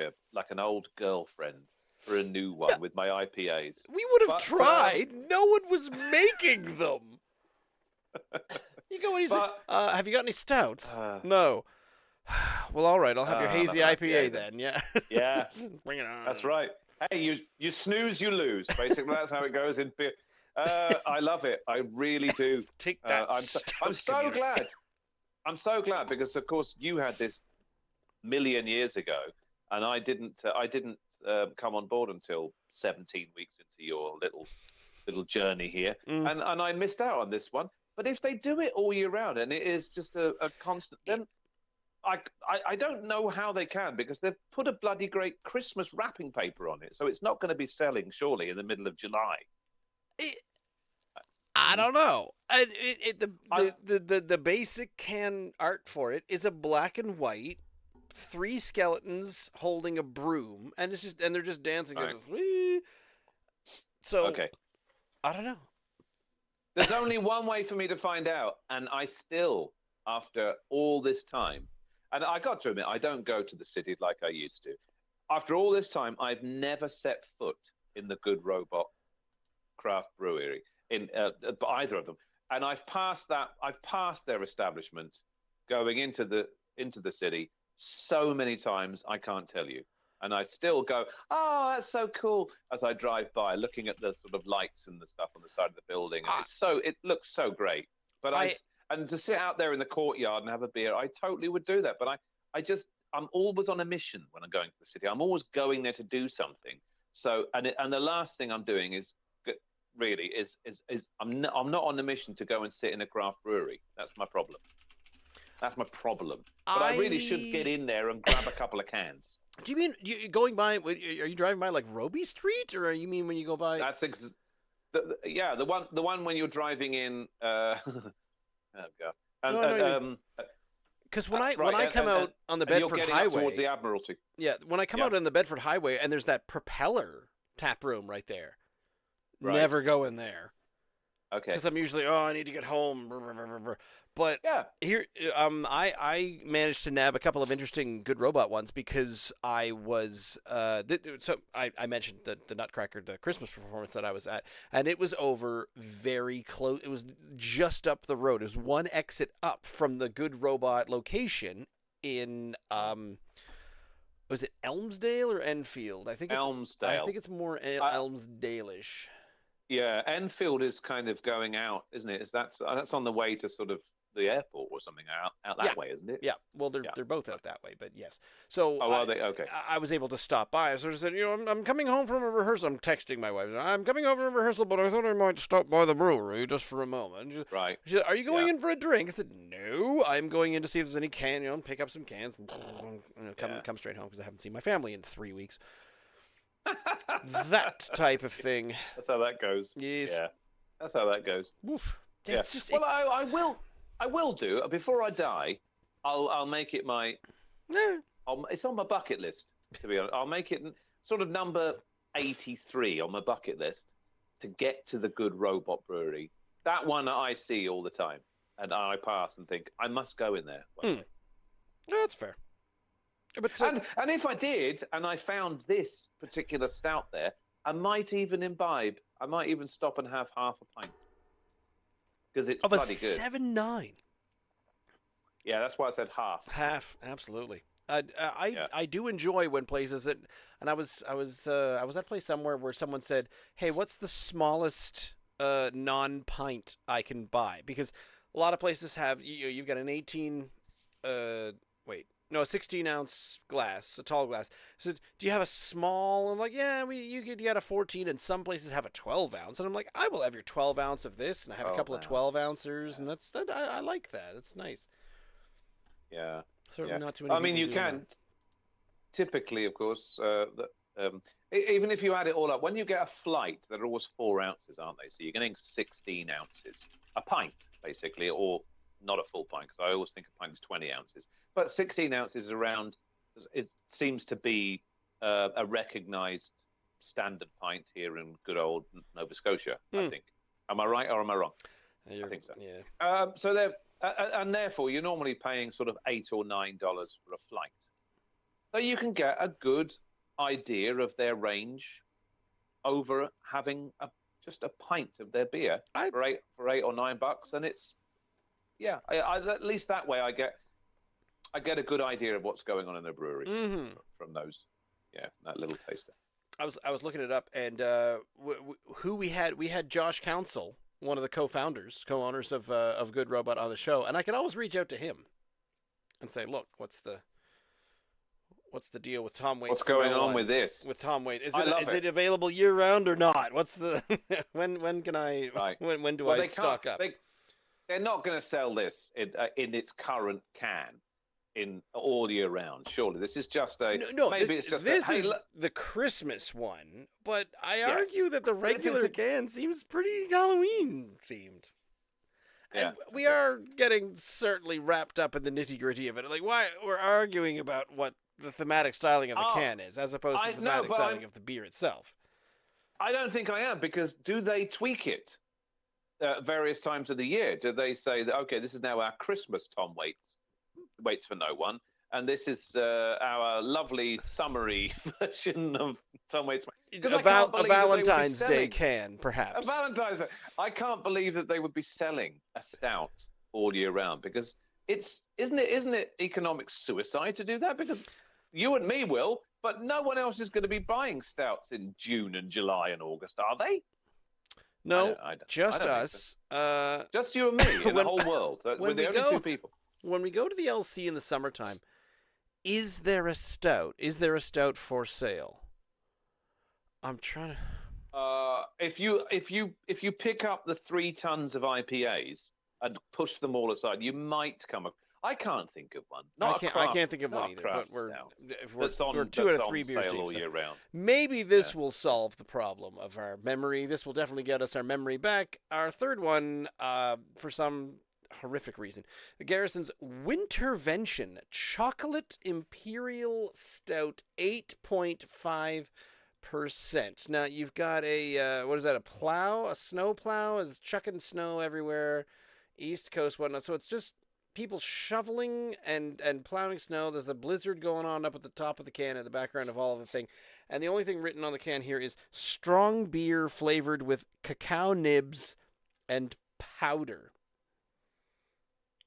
an old girlfriend for a new one with my IPAs. We would have But, tried. No one was making them. You go and you say, have you got any stouts? No. Well, all right. I'll have your hazy IPA then. Yeah. Yeah. Bring it on. That's right. Hey, you snooze, you lose. Basically, that's how it goes in beer. I love it. I really do. Take that. I'm so glad. I'm so glad because, of course, you had this million years ago, and I didn't come on board until 17 weeks into your little journey here, and I missed out on this one. But if they do it all year round and it is just a constant, then I don't know how they can, because they've put a bloody great Christmas wrapping paper on it, so it's not going to be selling surely in the middle of July. I don't know. The basic can art for it is a black and white, 3 skeletons holding a broom, and they're just dancing. Right. So okay, I don't know. There's only one way for me to find out, and I still, after all this time, and I got to admit, I don't go to the city like I used to. After all this time, I've never set foot in the Good Robot Craft Brewery in either of them, and I've passed their establishment going into the city so many times I can't tell you. And I still go, oh, that's so cool, as I drive by, looking at the sort of lights and the stuff on the side of the building. And it looks so great. But and to sit out there in the courtyard and have a beer, I totally would do that. But I'm always on a mission when I'm going to the city. I'm always going there to do something. So, and the last thing I'm doing is I'm not on a mission to go and sit in a craft brewery. That's my problem. But I really should get in there and grab a couple of cans. Do you mean going by? Are you driving by like Roby Street, or you mean when you go by? That's the one when you're driving in. Oh god. Because when I come out on the Bedford Highway towards the Admiralty. Yeah, when I come out on the Bedford Highway and there's that Propeller tap room right there. Right. Never go in there. Okay. Because I'm usually, I need to get home. But here, I managed to nab a couple of interesting Good Robot ones because I was, I mentioned the Nutcracker, the Christmas performance that I was at, and it was over very close. It was just up the road. It was one exit up from the Good Robot location in, was it Elmsdale or Enfield? I think it's Elmsdale. I think it's more Elmsdale-ish. Yeah, Enfield is kind of going out, isn't it? That's on the way to sort of the airport or something out that way, isn't it? Yeah. Well, they're both out that way, but yes. So are they? Okay. I was able to stop by. I sort of said, I'm coming home from a rehearsal. I'm texting my wife. I'm coming home from a rehearsal, but I thought I might stop by the brewery just for a moment. Right. She said, are you going in for a drink? I said, no. I'm going in to see if there's any pick up some cans, come straight home because I haven't seen my family in 3 weeks. That type of thing. That's how that goes. Yes. Yeah. That's how that goes. Oof. Yeah. It's just. Well, I will do before I die. I'll make it my. It's on my bucket list. To be honest, I'll make it sort of number 83 on my bucket list to get to the Good Robot Brewery. That one I see all the time, and I pass and think I must go in there. That's fair. But, and if I did, and I found this particular stout there, I might even imbibe. I might even stop and have half a pint because it's bloody good. 7.9. Yeah, that's why I said half. Half, absolutely. I do enjoy when places that, and I was at a place somewhere where someone said, "Hey, what's the smallest non-pint I can buy?" Because a lot of places have you've got an 16-ounce glass, a tall glass. So, do you have a small? I'm like, yeah, you got a 14, and some places have a 12-ounce. And I'm like, I will have your 12-ounce of this, and I have a couple of 12-ouncers, and I like that. It's nice. Yeah. Certainly not too many. I mean, you can. Typically, of course, Even if you add it all up, when you get a flight, they're always 4 ounces, aren't they? So you're getting 16 ounces, a pint basically, or not a full pint, because I always think a pint is 20 ounces. But 16 ounces around, it seems to be a recognised standard pint here in good old Nova Scotia. I think. Am I right or am I wrong? I think so. Yeah. So they're and therefore you're normally paying sort of $8 or $9 for a flight. So you can get a good idea of their range over having just a pint of their beer for $8 or $9, and it's at least that way I get a good idea of what's going on in the brewery from those that little taster. I was looking it up, and who we had Josh Council, one of the co-owners of Good Robot, on the show, and I could always reach out to him and say, look, what's the deal with Tom Waits? What's going on with this? With Tom Waits, is it available year round or not? What's the when can I when do I stock up? They're not going to sell this in its current can in all year round. Surely this is just this is the Christmas one, but I argue that the regular can seems pretty Halloween themed. And we are getting certainly wrapped up in the nitty-gritty of it. Like, why we're arguing about what the thematic styling of the can is, as opposed to the thematic styling of the beer itself. I don't think I am, because do they tweak it various times of the year? Do they say that, okay, this is now our Christmas Tom Waits for no one, and this is our lovely summery version of Tom Waits? A Valentine's Day can, perhaps. A Valentine's Day. I can't believe that they would be selling a stout all year round, because isn't it economic suicide to do that? Because you and me will, but no one else is going to be buying stouts in June and July and August, are they? No, just us. So. Just you and me in the whole world. We're the only 2 people. When we go to the LC in the summertime, is there a stout? Is there a stout for sale? I'm trying to. If you pick up the 3 tons of IPAs and push them all aside, you might come up. I can't think of one. I can't think of one either. But we're 2 out of 3 beers deep, all year round. Maybe this will solve the problem of our memory. This will definitely get us our memory back. Our third one, for some horrific reason, the Garrison's winter-vention chocolate Imperial Stout, 8.5%. Now you've got a what is that? A snow plow is chucking snow everywhere, East Coast, whatnot. So it's just people shoveling and plowing snow. There's a blizzard going on up at the top of the can in the background of all of the thing. And the only thing written on the can here is strong beer flavored with cacao nibs and powder.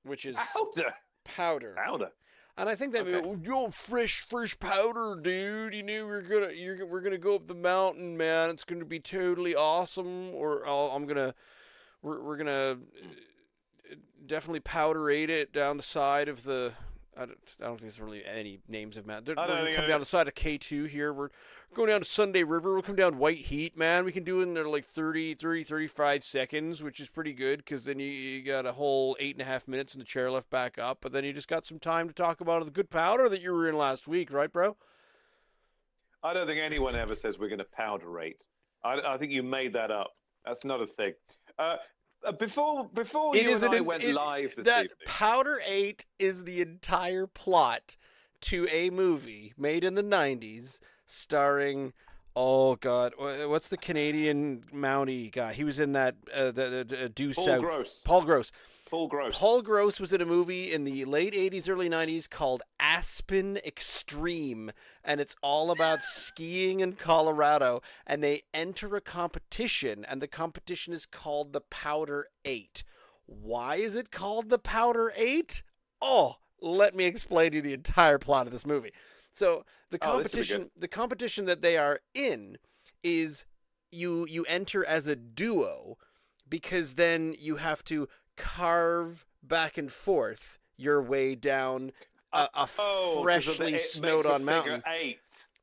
Which is powder. And I think that fresh powder, dude. You know we're gonna go up the mountain, man. It's gonna be totally awesome. Or we're gonna definitely powderate it down the side of the. I don't think there's really any names of mountains. We're going to come down the side of K2 here. We're going down to Sunday River. We'll come down White Heat, man. We can do it in there like 35 seconds, which is pretty good, because then you got a whole 8.5 minutes in the chairlift back up, but then you just got some time to talk about the good powder that you were in last week, right, bro? I don't think anyone ever says we're going to powderate. I think you made that up. That's not a thing. Before you and I went live this evening. Powder 8 is the entire plot to a movie made in the 90s starring, oh God, what's the Canadian Mountie guy? He was in that Due South. Paul Gross. Paul Gross was in a movie in the late 80s, early 90s called Aspen Extreme, and it's all about skiing in Colorado, and they enter a competition, and the competition is called the Powder 8. Why is it called the Powder 8? Oh, let me explain to you the entire plot of this movie. So the competition that they are in is you enter as a duo, because then you have to carve back and forth your way down a freshly snowed on mountain.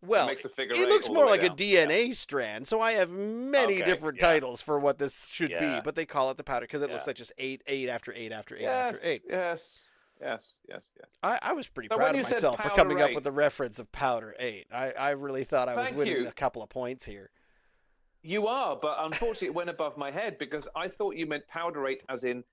Well, it looks more like a DNA strand, so I have many different titles for what this should be, but they call it the powder because it looks like just 8 after 8 after 8 after 8. Yes. Yes, yes, yes. I was pretty So proud when of you said myself for Powder coming up 8, with the reference of Powder 8. I really thought I was thank winning you. a couple of points here. You are, but unfortunately it went above my head because I thought you meant Powder 8 as in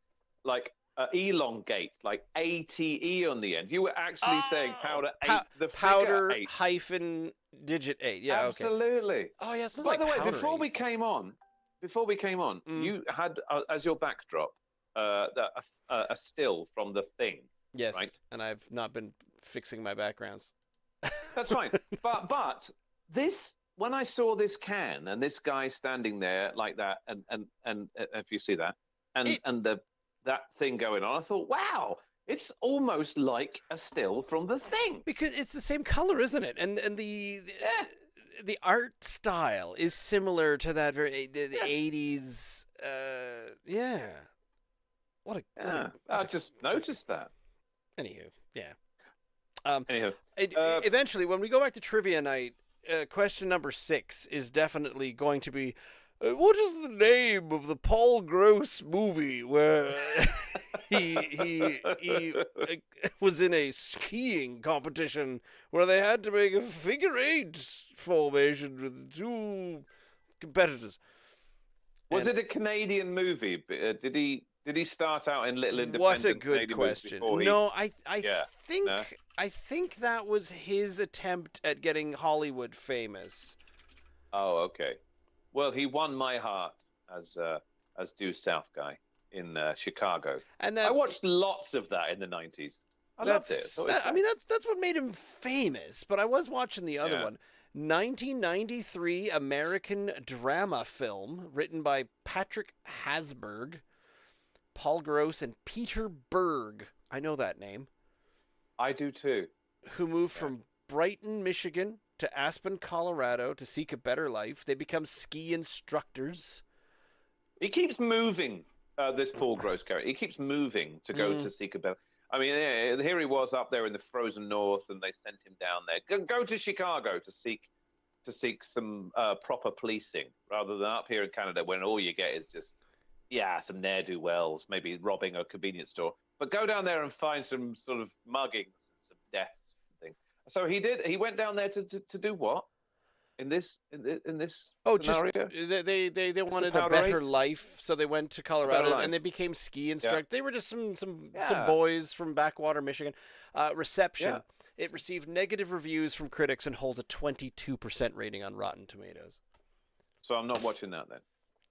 like elongate, like ATE on the end. You were actually saying Oh, Powder 8, the figure powder 8. hyphen digit 8. Yeah, okay. Absolutely. Oh, yeah, it's not By like the way, Powder 8. before we came on, Mm, you had as your backdrop a still from the thing, yes, right? and I've not been fixing my backgrounds. That's fine. But this when I saw this can and this guy standing there like that, and if you see that, It and that thing going on, I thought, wow, it's almost like a still from the thing. because it's the same color, isn't it? And Yeah, the art style is similar to that very the yeah, 80s. Yeah. yeah. What I a just good. noticed that. Anywho, yeah. Um, Anyhow, eventually, when we go back to trivia night, question number 6 is definitely going to be, what is the name of the Paul Gross movie where he was in a skiing competition where they had to make a figure 8 formation with 2 competitors. was And it a Canadian movie? Did he start out in little what a independent good Canadian movies question. before he? No, I Yeah, think no. I think that was his attempt at getting Hollywood famous. Oh, okay. Well, he won my heart as due South guy in Chicago. And I that watched lots of that in the 90s. I loved it. I mean that's what made him famous, but I was watching the other Yeah. one. 1993 American drama film written by Patrick Hasberg, Paul Gross and Peter Berg. I know that name. I do too. Who moved Yeah. from Brighton, Michigan to Aspen, Colorado to seek a better life. They become ski instructors. He keeps moving. This Paul Gross character. He keeps moving to go to seek a better. I mean, here he was up there in the frozen north, and they sent him down there. Go to Chicago to seek some proper policing, rather than up here in Canada, when all you get is just some ne'er do wells, maybe robbing a convenience store. But go down there and find some sort of muggings and some deaths and things. So he did. He went down there to do what in this Just scenario? they Just wanted the a Powder better 8? life, so they went to Better Colorado life. and they became ski instructors. They were just some Yeah. boys from backwater Michigan. Reception. Yeah. It received negative reviews from critics and holds a 22% rating on Rotten Tomatoes. So I'm not watching that then.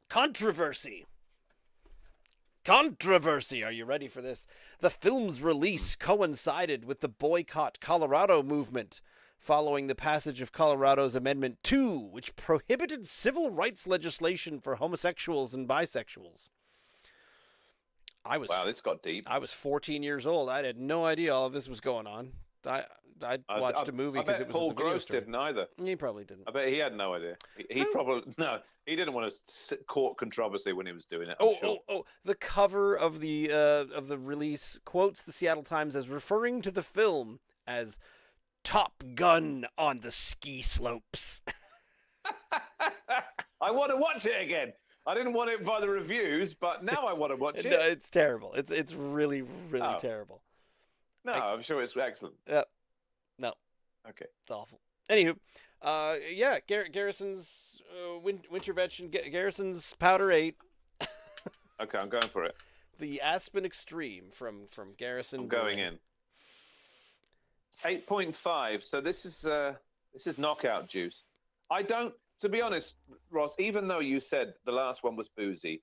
Controversy. Controversy. Are you ready for this? The film's release coincided with the Boycott Colorado movement, following the passage of Colorado's Amendment 2, which prohibited civil rights legislation for homosexuals and bisexuals. Wow, this got deep. I was 14 years old. I had no idea all of this was going on. I watched a movie because it was Paul at the video Gross store. didn't either. He probably didn't. I bet he had no idea. He probably no. He didn't want to court controversy when he was doing it. Oh! The cover of the release quotes the Seattle Times as referring to the film as Top Gun on the ski slopes. I want to watch it again. I didn't want it by the reviews, but now I want to watch it. No, it's terrible. It's really terrible. No, I'm sure it's excellent. No. Okay. It's awful. Anywho, Garrison's winter-vention, Garrison's Powder 8. Okay, I'm going for it. The Aspen Extreme from Garrison. I'm going in. 8.5. So this is knockout juice. I don't, to be honest, Ross. Even though you said the last one was boozy,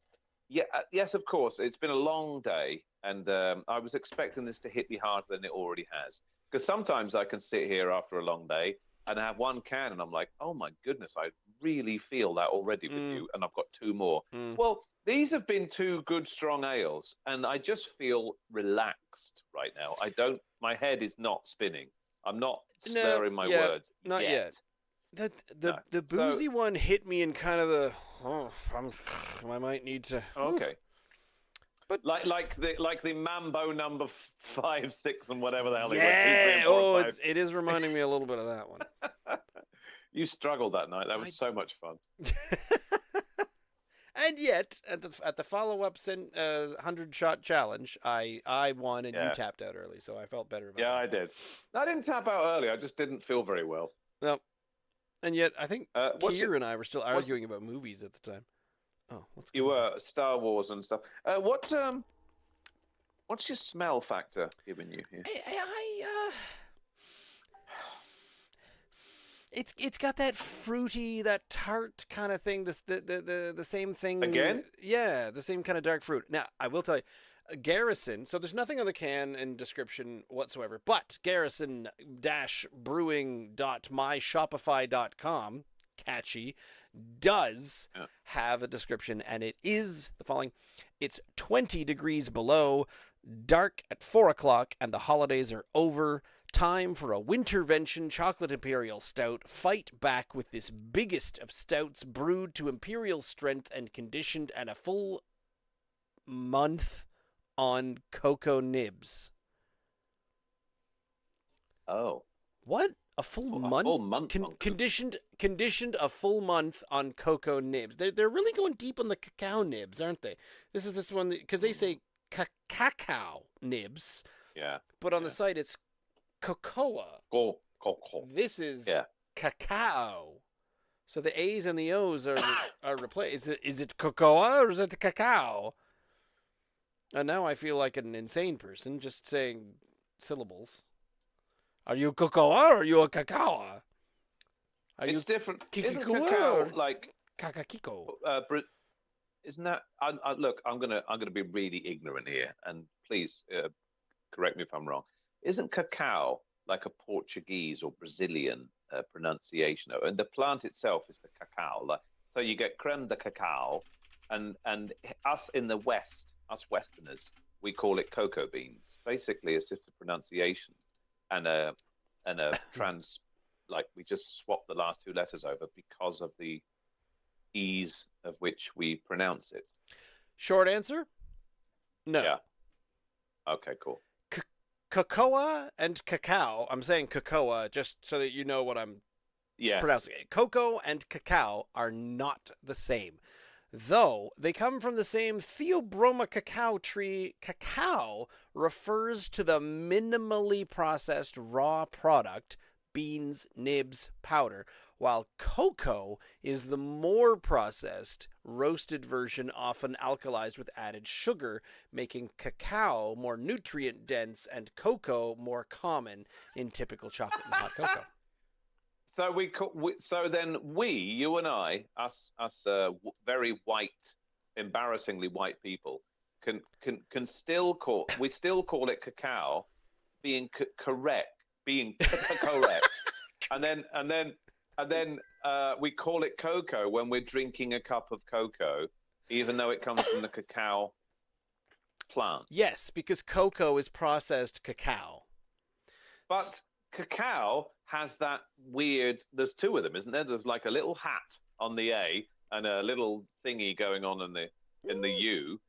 yes, of course, it's been a long day, and I was expecting this to hit me harder than it already has. Because sometimes I can sit here after a long day and have one can, and I'm like, oh my goodness, I really feel that already with you, and I've got 2 more. Well, these have been 2 good, strong ales, and I just feel relaxed right now. My head is not spinning. I'm not slurring my words. Not yet. The boozy one hit me in kind of the. I might need to. Okay. But like the Mambo number 5, 6, and whatever the hell they were. 2, 3, and 4, and 5. It is reminding me a little bit of that one. You struggled that night. That was so much fun. And yet, at the follow-up 100-shot challenge, I won and you Yeah. tapped out early, so I felt better about Yeah, that. I did. I didn't tap out early. I just didn't feel very well. No. And yet, I think What's Kier it- and I were still arguing about movies at the time. Oh, what's You going on? were Star Wars and stuff. What's your smell factor giving you here? It's got that fruity, that tart kind of thing. The same thing Again? Yeah, the same kind of dark fruit. Now I will tell you, Garrison. So there's nothing on the can and description whatsoever. But Garrison-brewing.myshopify.com, catchy, does have a description, and it is the following: it's 20 degrees below, dark at 4 o'clock, and the holidays are over. Time for a winter-vention chocolate Imperial Stout. Fight back with this biggest of stouts, brewed to Imperial strength and conditioned, and a full month on cocoa nibs. Oh. What? A full month? A full month. Conditioned a full month on cocoa nibs. They're really going deep on the cacao nibs, aren't they? This one because they say cacao nibs. Yeah. But on the site it's cocoa. Cocoa. This is cacao. So the A's and the O's are replaced. Is it cocoa or is it cacao? And now I feel like an insane person just saying syllables. Are you cocoa or are you a cacao? It's different. Isn't Kikiko cacao or like kakakiko? Isn't that? Look, I'm gonna be really ignorant here, and please correct me if I'm wrong. Isn't cacao like a Portuguese or Brazilian pronunciation? And the plant itself is the cacao. Like, so you get creme de cacao, and us in the West, us Westerners, we call it cocoa beans. Basically, it's just a pronunciation and a like we just swap the last two letters over because of the ease of which we pronounce it. Short answer? No. Yeah. Okay, cool. Cocoa and cacao. I'm saying cocoa just so that you know what I'm pronouncing. Cocoa and cacao are not the same. Though they come from the same Theobroma cacao tree, cacao refers to the minimally processed raw product, beans, nibs, powder, while cocoa is the more processed, roasted version, often alkalized with added sugar, making cacao more nutrient dense and cocoa more common in typical chocolate and hot cocoa. So you and I, us very white, embarrassingly white people, can still call it cacao, being correct, and then we call it cocoa when we're drinking a cup of cocoa, even though it comes from the cacao plant. Yes, because cocoa is processed cacao. But cacao has that weird. There's two of them, isn't there? There's like a little hat on the A and a little thingy going on in the U.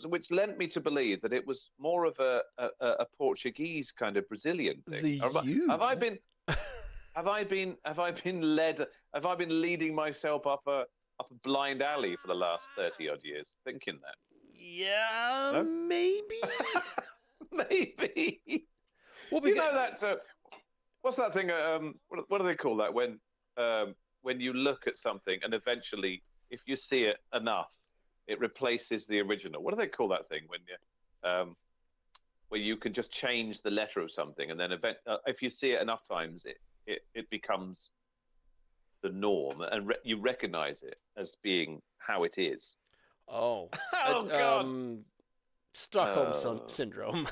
Which led me to believe that it was more of a Portuguese kind of Brazilian thing. Have I been leading myself up a blind alley for the last 30 odd years, thinking that? Yeah, no? Maybe. Maybe. Well, you know that. What's that thing? What do they call that when you look at something and eventually, if you see it enough, it replaces the original? What do they call that thing when you where you can just change the letter of something, and then if you see it enough times, it becomes the norm, and you recognize it as being how it is. Oh, God. Stockholm syndrome.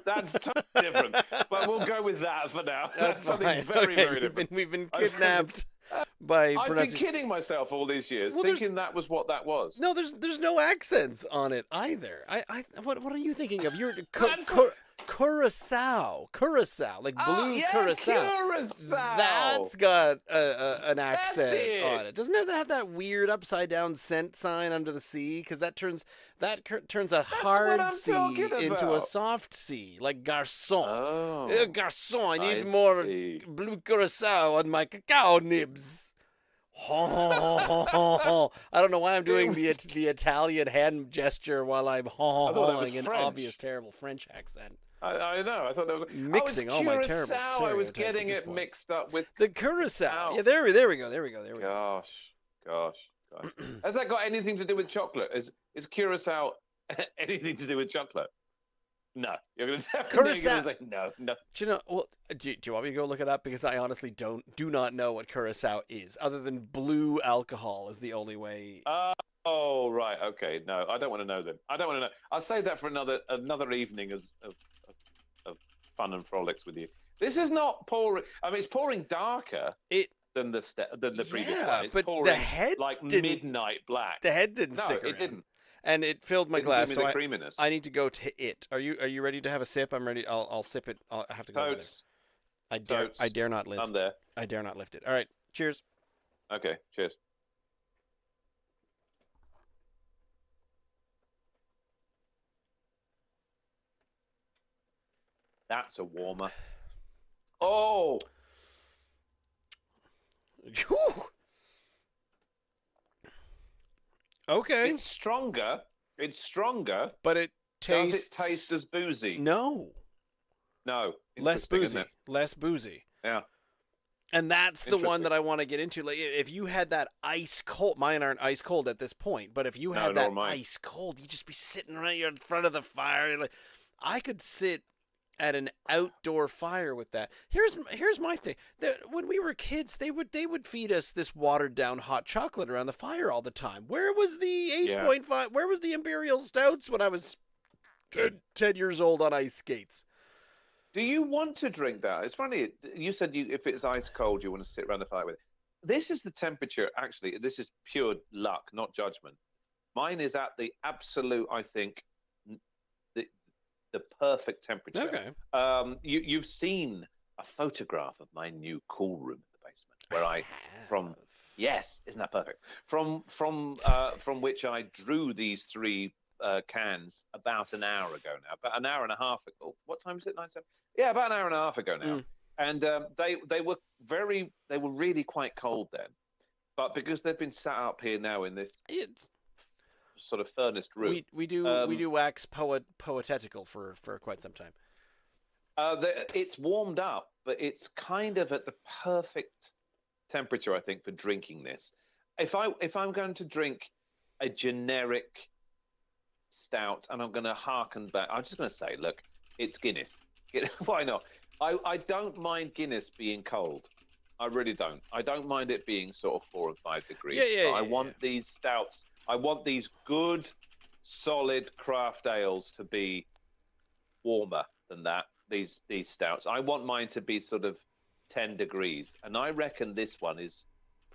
That's totally different, but we'll go with that for now. That's something very, very different. We've been kidnapped by. I've been kidding myself all these years, thinking that was what that was. No, there's no accents on it either. What are you thinking of? You're Curacao, like blue Curacao. That's got an accent on it. Doesn't it have that weird upside down scent sign under the C? Because that turns a hard C into a soft C, like garçon. Oh, Garçon, I need more blue Curacao on my cacao nibs. I don't know why I'm doing It was- the Italian hand gesture while I'm I thought it was in an obvious French. terrible French accent. I know. I thought that was. Oh, it's Mixing all my terrible curacao. I was stereotypes at getting this it point. mixed up with The curacao. cow. Yeah, there we go. There we go. Gosh, gosh, gosh. Has that got anything to do with chocolate? Is curacao anything to do with chocolate? No. You're gonna Curacao. say no, no. Do you know? Well, do you want me to go look it up? Because I honestly do not know what curacao is, other than blue alcohol is the only way. Oh, right. Okay. No, I don't want to know then. I don't want to know. I'll save that for another evening of fun and frolics with you. This is not pouring. I mean, it's pouring darker It than the previous yeah, one. It's but pouring the head like didn't. midnight black. The head didn't No, stick it around. didn't. And it filled my Didn't glass, give so me the creaminess. I need to go to it. Are you ready to have a sip? I'm ready. I'll sip it. I have to go over there. Totes. I dare not lift. I'm there. I dare not lift it. All right. Cheers. Okay. Cheers. That's a warmer. Oh, Whew. Okay, it's stronger. It's stronger. but it Does tastes. it taste as boozy? No, No. less Interesting, isn't boozy. Less boozy. it? Yeah. And that's the one Interesting. that I want to get into. Like, if you had that ice cold, mine aren't ice cold at this point, but if you No, had nor that mine. ice cold, you'd just be sitting right in front of the fire. Like, I could sit at an outdoor fire with that. Here's my thing. When we were kids, they would feed us this watered down hot chocolate around the fire all the time. Where was the 8.5? Where was the Imperial Stouts when I was 10 years old on ice skates? Do you want to drink that? It's funny. You said if it's ice cold, you want to sit around the fire with it. This is the temperature. Actually, this is pure luck, not judgment. Mine is at the absolute, I think, the the perfect temperature. Okay. You've seen a photograph of my new cool room in the basement, where I from yes, isn't that perfect? From which I drew these three cans about an hour ago now, about an hour and a half ago. What time is it? 9, 7? Yeah, about an hour and a half ago now. Mm. And they were really quite cold then, but because they've been sat up here now in this It's sort of furnace room, we do wax poetetical for quite some time. it's warmed up, but it's kind of at the perfect temperature, I think, for drinking this. If I'm going to drink a generic stout, and I'm going to harken back, I'm just going to say, look, it's Guinness. Why not? I don't mind Guinness being cold. I really don't. I don't mind it being sort of 4 and 5 degrees. Yeah, I want these stouts. I want these good, solid craft ales to be warmer than that. These stouts. I want mine to be sort of 10 degrees, and I reckon this one is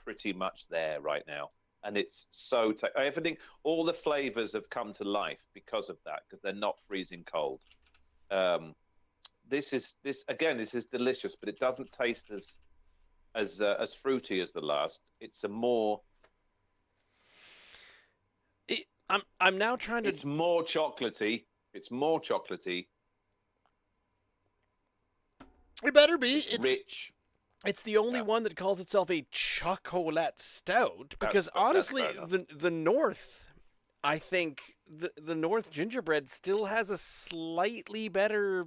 pretty much there right now. And it's so everything, all the flavors have come to life because of that, because they're not freezing cold. This is delicious, but it doesn't taste as fruity as the last. It's a more. I'm now trying to. It's more chocolatey. It's more chocolatey. It better be. It's rich. It's the only one that calls itself a chocolate stout, because honestly, the North, I think the North gingerbread still has a slightly better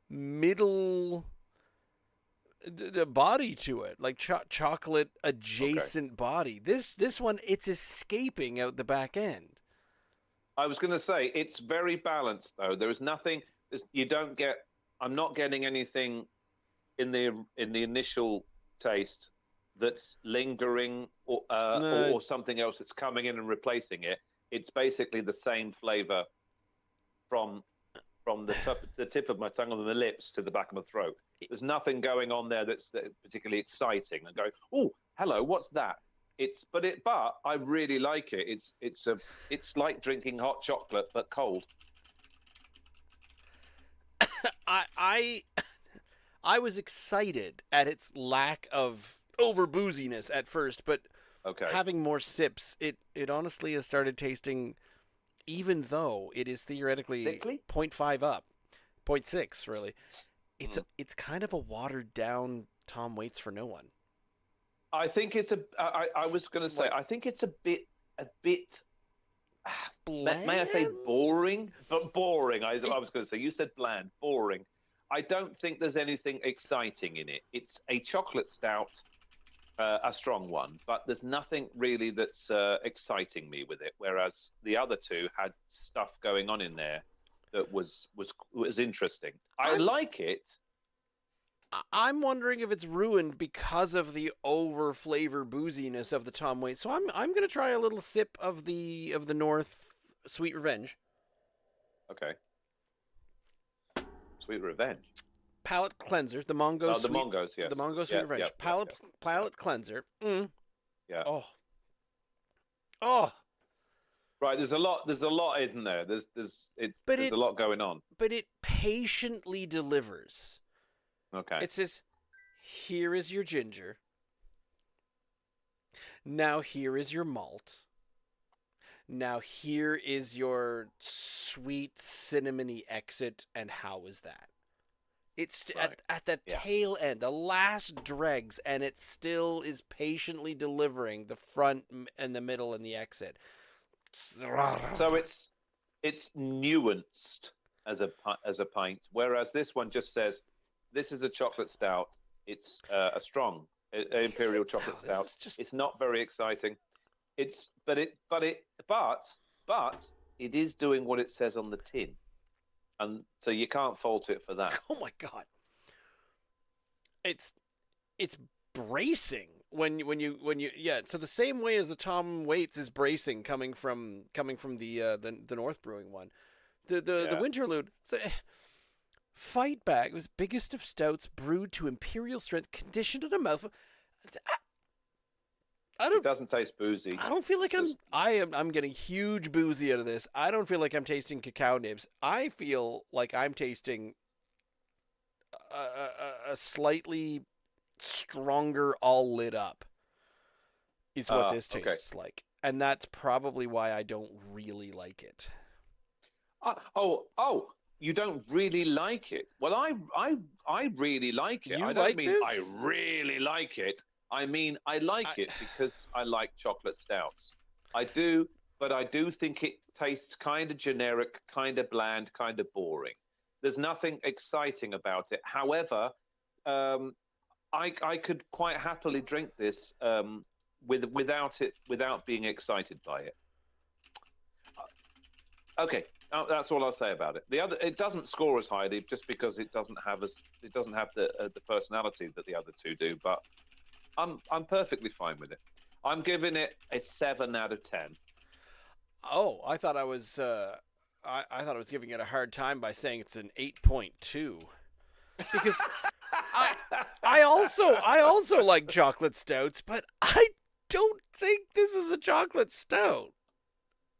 middle body to it, like chocolate adjacent body. This one, it's escaping out the back end. I was going to say it's very balanced though. There is nothing you don't get. I'm not getting anything in the initial taste that's lingering or something else that's coming in and replacing it. It's basically the same flavor from the tip of my tongue on the lips to the back of my throat. There's nothing going on there that's particularly exciting and going, oh, hello, what's that? But I really like it. It's like drinking hot chocolate but cold. I was excited at its lack of over booziness at first, but having more sips, it honestly has started tasting, even though it is theoretically 0.5 up, 0.6 really. It's kind of a watered down Tom Waits for no one. I think it's I was going to say, like I think it's a bit. May I say bland. boring? But boring. I was going to say. You said bland, boring. I don't think there's anything exciting in it. It's a chocolate stout, a strong one, but there's nothing really that's exciting me with it. Whereas the other two had stuff going on in there that was interesting. I I'm like it. I'm wondering if it's ruined because of the over flavor booziness of the Tom Waits. So I'm gonna try a little sip of the North Sweet Revenge. Okay. Sweet Revenge. Palate cleanser, the Mongo Oh, the sweet, Mongos, yes. the Mongo Sweet Yeah, Revenge. yeah, yeah, Palate cleanser. yeah. Oh, oh. Right, there's a lot, isn't there? But there's a lot going on. it patiently delivers. Okay. It says, "Here is your ginger. Now here is your malt. Now here is your sweet cinnamony exit, and how is that?" It's Right. at the Yeah. tail end, the last dregs, and it still is patiently delivering the front and the middle and the exit. So it's nuanced as a pint, whereas this one just says this is a chocolate stout. It's a strong imperial chocolate stout. It's not very exciting. But it is doing what it says on the tin, and so you can't fault it for that. Oh my god, it's bracing when you yeah. So the same way as the Tom Waits is bracing coming from the North Brewing one, the Winterlude. So, fight back was biggest of stouts brewed to imperial strength, conditioned in a mouthful. It doesn't taste boozy. I don't feel like I'm getting huge boozy out of this. I don't feel like I'm tasting cacao nibs. I feel like I'm tasting a slightly stronger, all lit up is what this tastes like, and that's probably why I don't really like it. You don't really like it? Well, I really like it. You I don't like mean this? I really like it. I mean I like it because I like chocolate stouts. I do, but I do think it tastes kind of generic, kind of bland, kind of boring. There's nothing exciting about it. However, I could quite happily drink this without being excited by it. Okay, that's all I'll say about it. It doesn't score as highly just because it doesn't have the personality that the other two do. But I'm perfectly fine with it. I'm giving it a 7 out of 10. Oh, I thought I was I thought I was giving it a hard time by saying it's an 8.2 because I also like chocolate stouts, but I don't think this is a chocolate stout.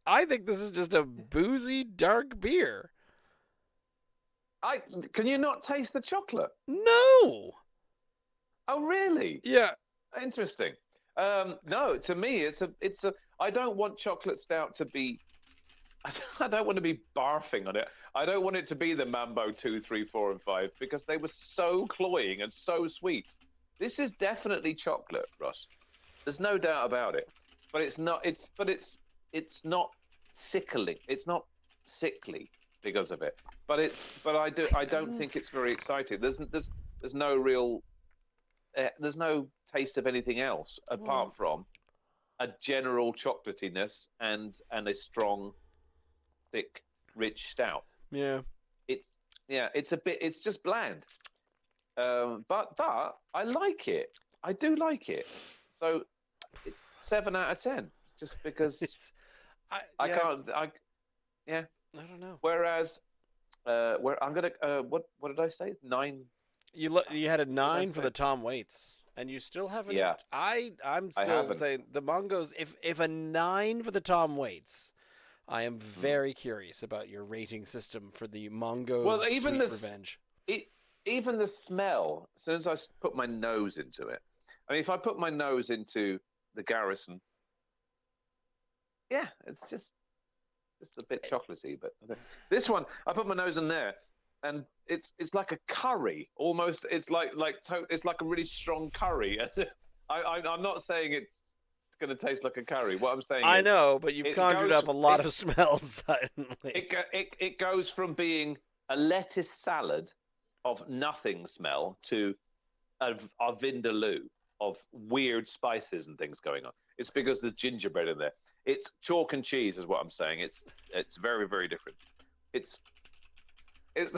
I think this is just a boozy dark beer. Can you not taste the chocolate? No. Oh, really? Yeah. Interesting. No, to me, it's a. I don't want chocolate stout to be. I don't want to be barfing on it. I don't want it to be the Mambo 2, 3, 4, and 5 because they were so cloying and so sweet. This is definitely chocolate, Ross. There's no doubt about it. But it's not. It's not sickly. It's not sickly because of it. But I don't think it's very exciting. There's no real. There's no taste of anything else apart from a general chocolatiness and a strong, thick, rich stout. Yeah. It's just bland. But I like it. I do like it. So 7 out of 10, just because I can't. Yeah. I don't know. Whereas, where I'm gonna. What did I say? 9. You had a 9 for the Tom Waits, and you still haven't. Yeah. I'm still saying the Mongos. If a 9 for the Tom Waits, I am very curious about your rating system for the Mongo's Well, even Sweet Revenge. Even the smell. As soon as I put my nose into it, I mean, if I put my nose into the Garrison, yeah, it's just a bit chocolatey. But this one, I put my nose in there, and it's like a curry almost. It's like a really strong curry. I'm not saying it's going to taste like a curry. What I'm saying I is, know, but you've conjured up a lot it, of smells suddenly. it goes from being a lettuce salad of nothing smell to a vindaloo of weird spices and things going on. It's because there's gingerbread in there. It's chalk and cheese, is what I'm saying. It's very, very different. It's it's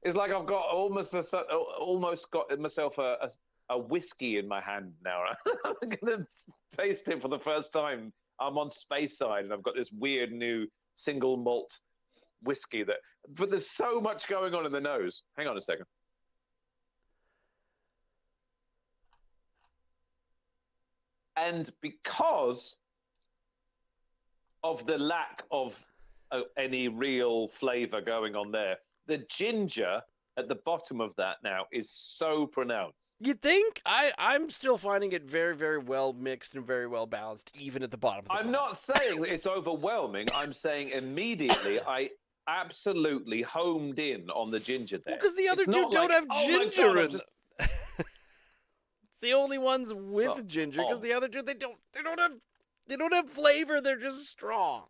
it's like I've got almost got myself a whiskey in my hand now. I'm gonna taste it for the first time. I'm on Speyside and I've got this weird new single malt whiskey but there's so much going on in the nose. Hang on a second. And because of the lack of any real flavor going on there, the ginger at the bottom of that now is so pronounced. You think? I'm still finding it very, very well mixed and very well balanced, even at the bottom of the I'm glass. not saying that it's overwhelming. I'm saying immediately I absolutely homed in on the ginger there. Because the other two don't have ginger in them. It's the only ones with ginger, because the other two they don't have flavor. They're just strong.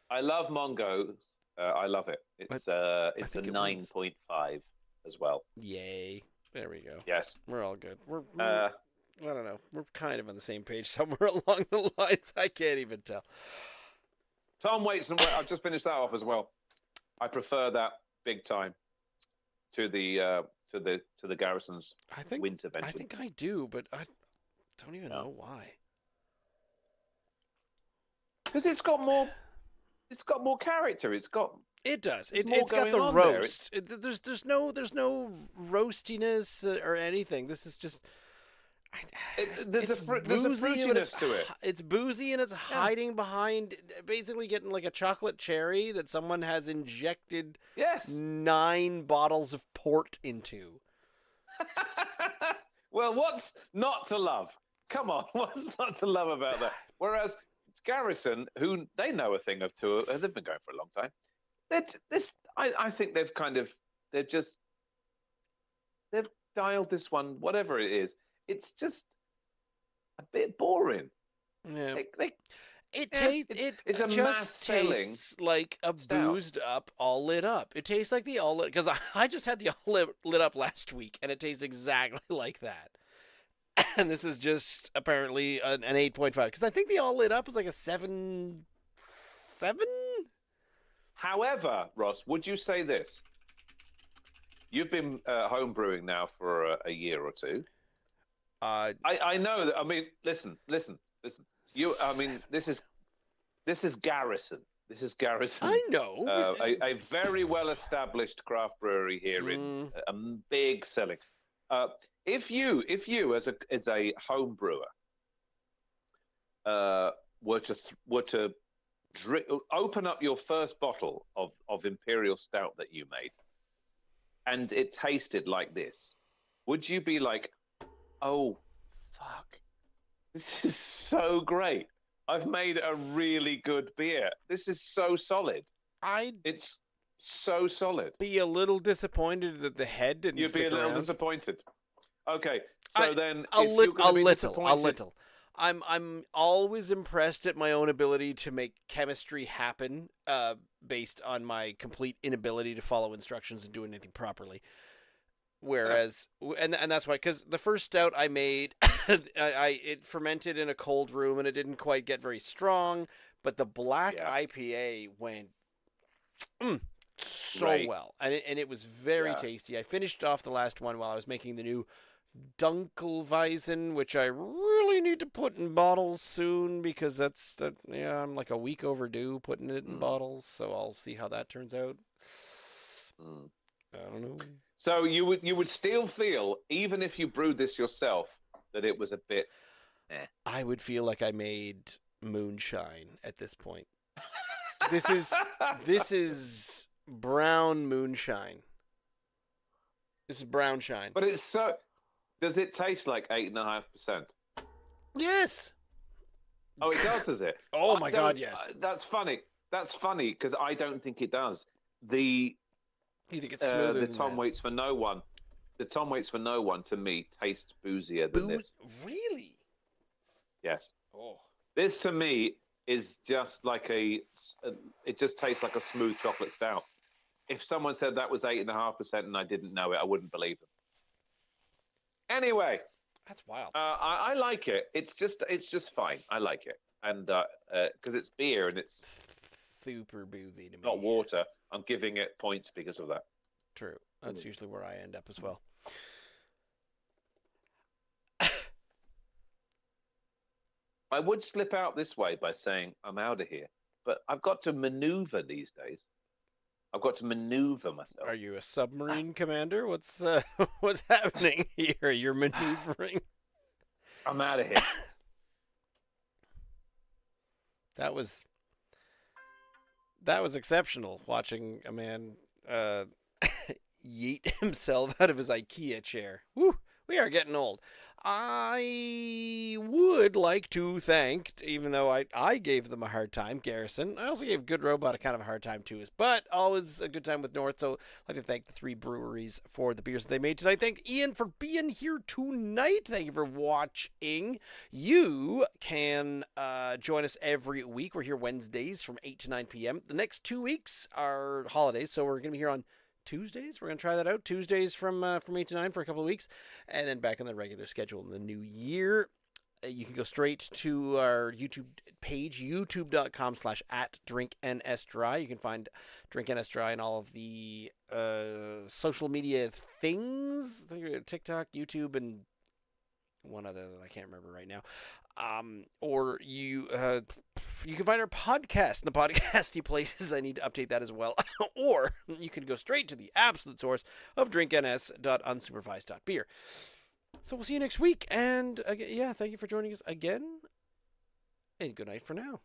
I love Mongo. I love it. It's a 9.5 as well. Yay! There we go. Yes, we're all good. We're I don't know. We're kind of on the same page somewhere along the lines. I can't even tell. Tom Waits and I've just finished that off as well. I prefer that big time to the Garrison's winter-vention. I think I do, but I don't even know why. Because it's got more character. It does. It's got the roast. There's no roastiness or anything. This is just. There's a fruitiness to it. It's boozy and it's hiding behind basically getting like a chocolate cherry that someone has injected 9 bottles of port into. Well, what's not to love? Come on, what's not to love about that? Whereas Garrison, who they know a thing or two, they've been going for a long time. I think they've dialed this one, whatever it is. It's just a bit boring. Yeah. It's a mass tastes like a boozed up, all lit up. It tastes like the all lit, because I just had the all lit up last week, and it tastes exactly like that. And this is just apparently an 8.5, because I think the all lit up is like a 7. However, Ross, would you say this? You've been home brewing now for a year or two. I know that. I mean, listen. I mean, this is Garrison. This is Garrison. I know. A very well established craft brewery here in a big selling. If you as a home brewer were to open up your first bottle of Imperial Stout that you made, and it tasted like this, would you be like, oh, fuck, this is so great. I've made a really good beer. This is so solid. It's so solid. Be a little disappointed that the head didn't stick around. You'd be a little disappointed. Okay, so then a little. I'm always impressed at my own ability to make chemistry happen, based on my complete inability to follow instructions and do anything properly. Whereas, and that's why, because the first stout I made, it fermented in a cold room and it didn't quite get very strong, but the black IPA went so well, and it was very tasty. I finished off the last one while I was making the new Dunkelweizen, which I really need to put in bottles soon, because I'm like a week overdue putting it in bottles, so I'll see how that turns out. I don't know. So you would still feel, even if you brewed this yourself, that it was a bit I would feel like I made moonshine at this point. This is brown moonshine. This is brown shine. But it's so. Does it taste like 8.5%? Yes. Oh, it does it? Oh my God, yes. That's funny. That's funny, because I don't think it does. You think it's smoother the Tom Waits for No One. The Tom Waits for No One, to me, tastes boozier than this. Really? Yes. Oh. This to me is just like it just tastes like a smooth chocolate stout. If someone said that was 8.5% and I didn't know it, I wouldn't believe them. Anyway, That's wild. I like it. It's just fine. I like it, and because it's beer and it's Super boozy to me. not water, I'm giving it points because of that. True. That's usually where I end up as well. I would slip out this way by saying I'm out of here, but I've got to maneuver these days. I've got to maneuver myself. Are you a submarine commander? What's what's happening here? You're maneuvering. I'm out of here. That was exceptional. Watching a man yeet himself out of his IKEA chair. Woo! We are getting old. I would like to thank, even though I gave them a hard time, Garrison. I also gave Good Robot a kind of a hard time too, but always a good time with North. So I'd like to thank the 3 breweries for the beers that they made tonight. Thank Ian for being here tonight. Thank you for watching. You can join us every week. We're here Wednesdays from 8 to 9 p.m. The next 2 weeks are holidays, so we're going to be here on Tuesdays. We're going to try that out. Tuesdays from 8 to 9 for a couple of weeks, and then back on the regular schedule in the new year. You can go straight to our YouTube page, youtube.com/@drinknsdry. You can find Drink NS Dry and all of the social media things, TikTok, YouTube, and one other that I can't remember right now. Or you can find our podcast in the podcasty places. I need to update that as well. Or you can go straight to the absolute source of drinkns.unsupervised.beer. So we'll see you next week. And yeah, thank you for joining us again. And good night for now.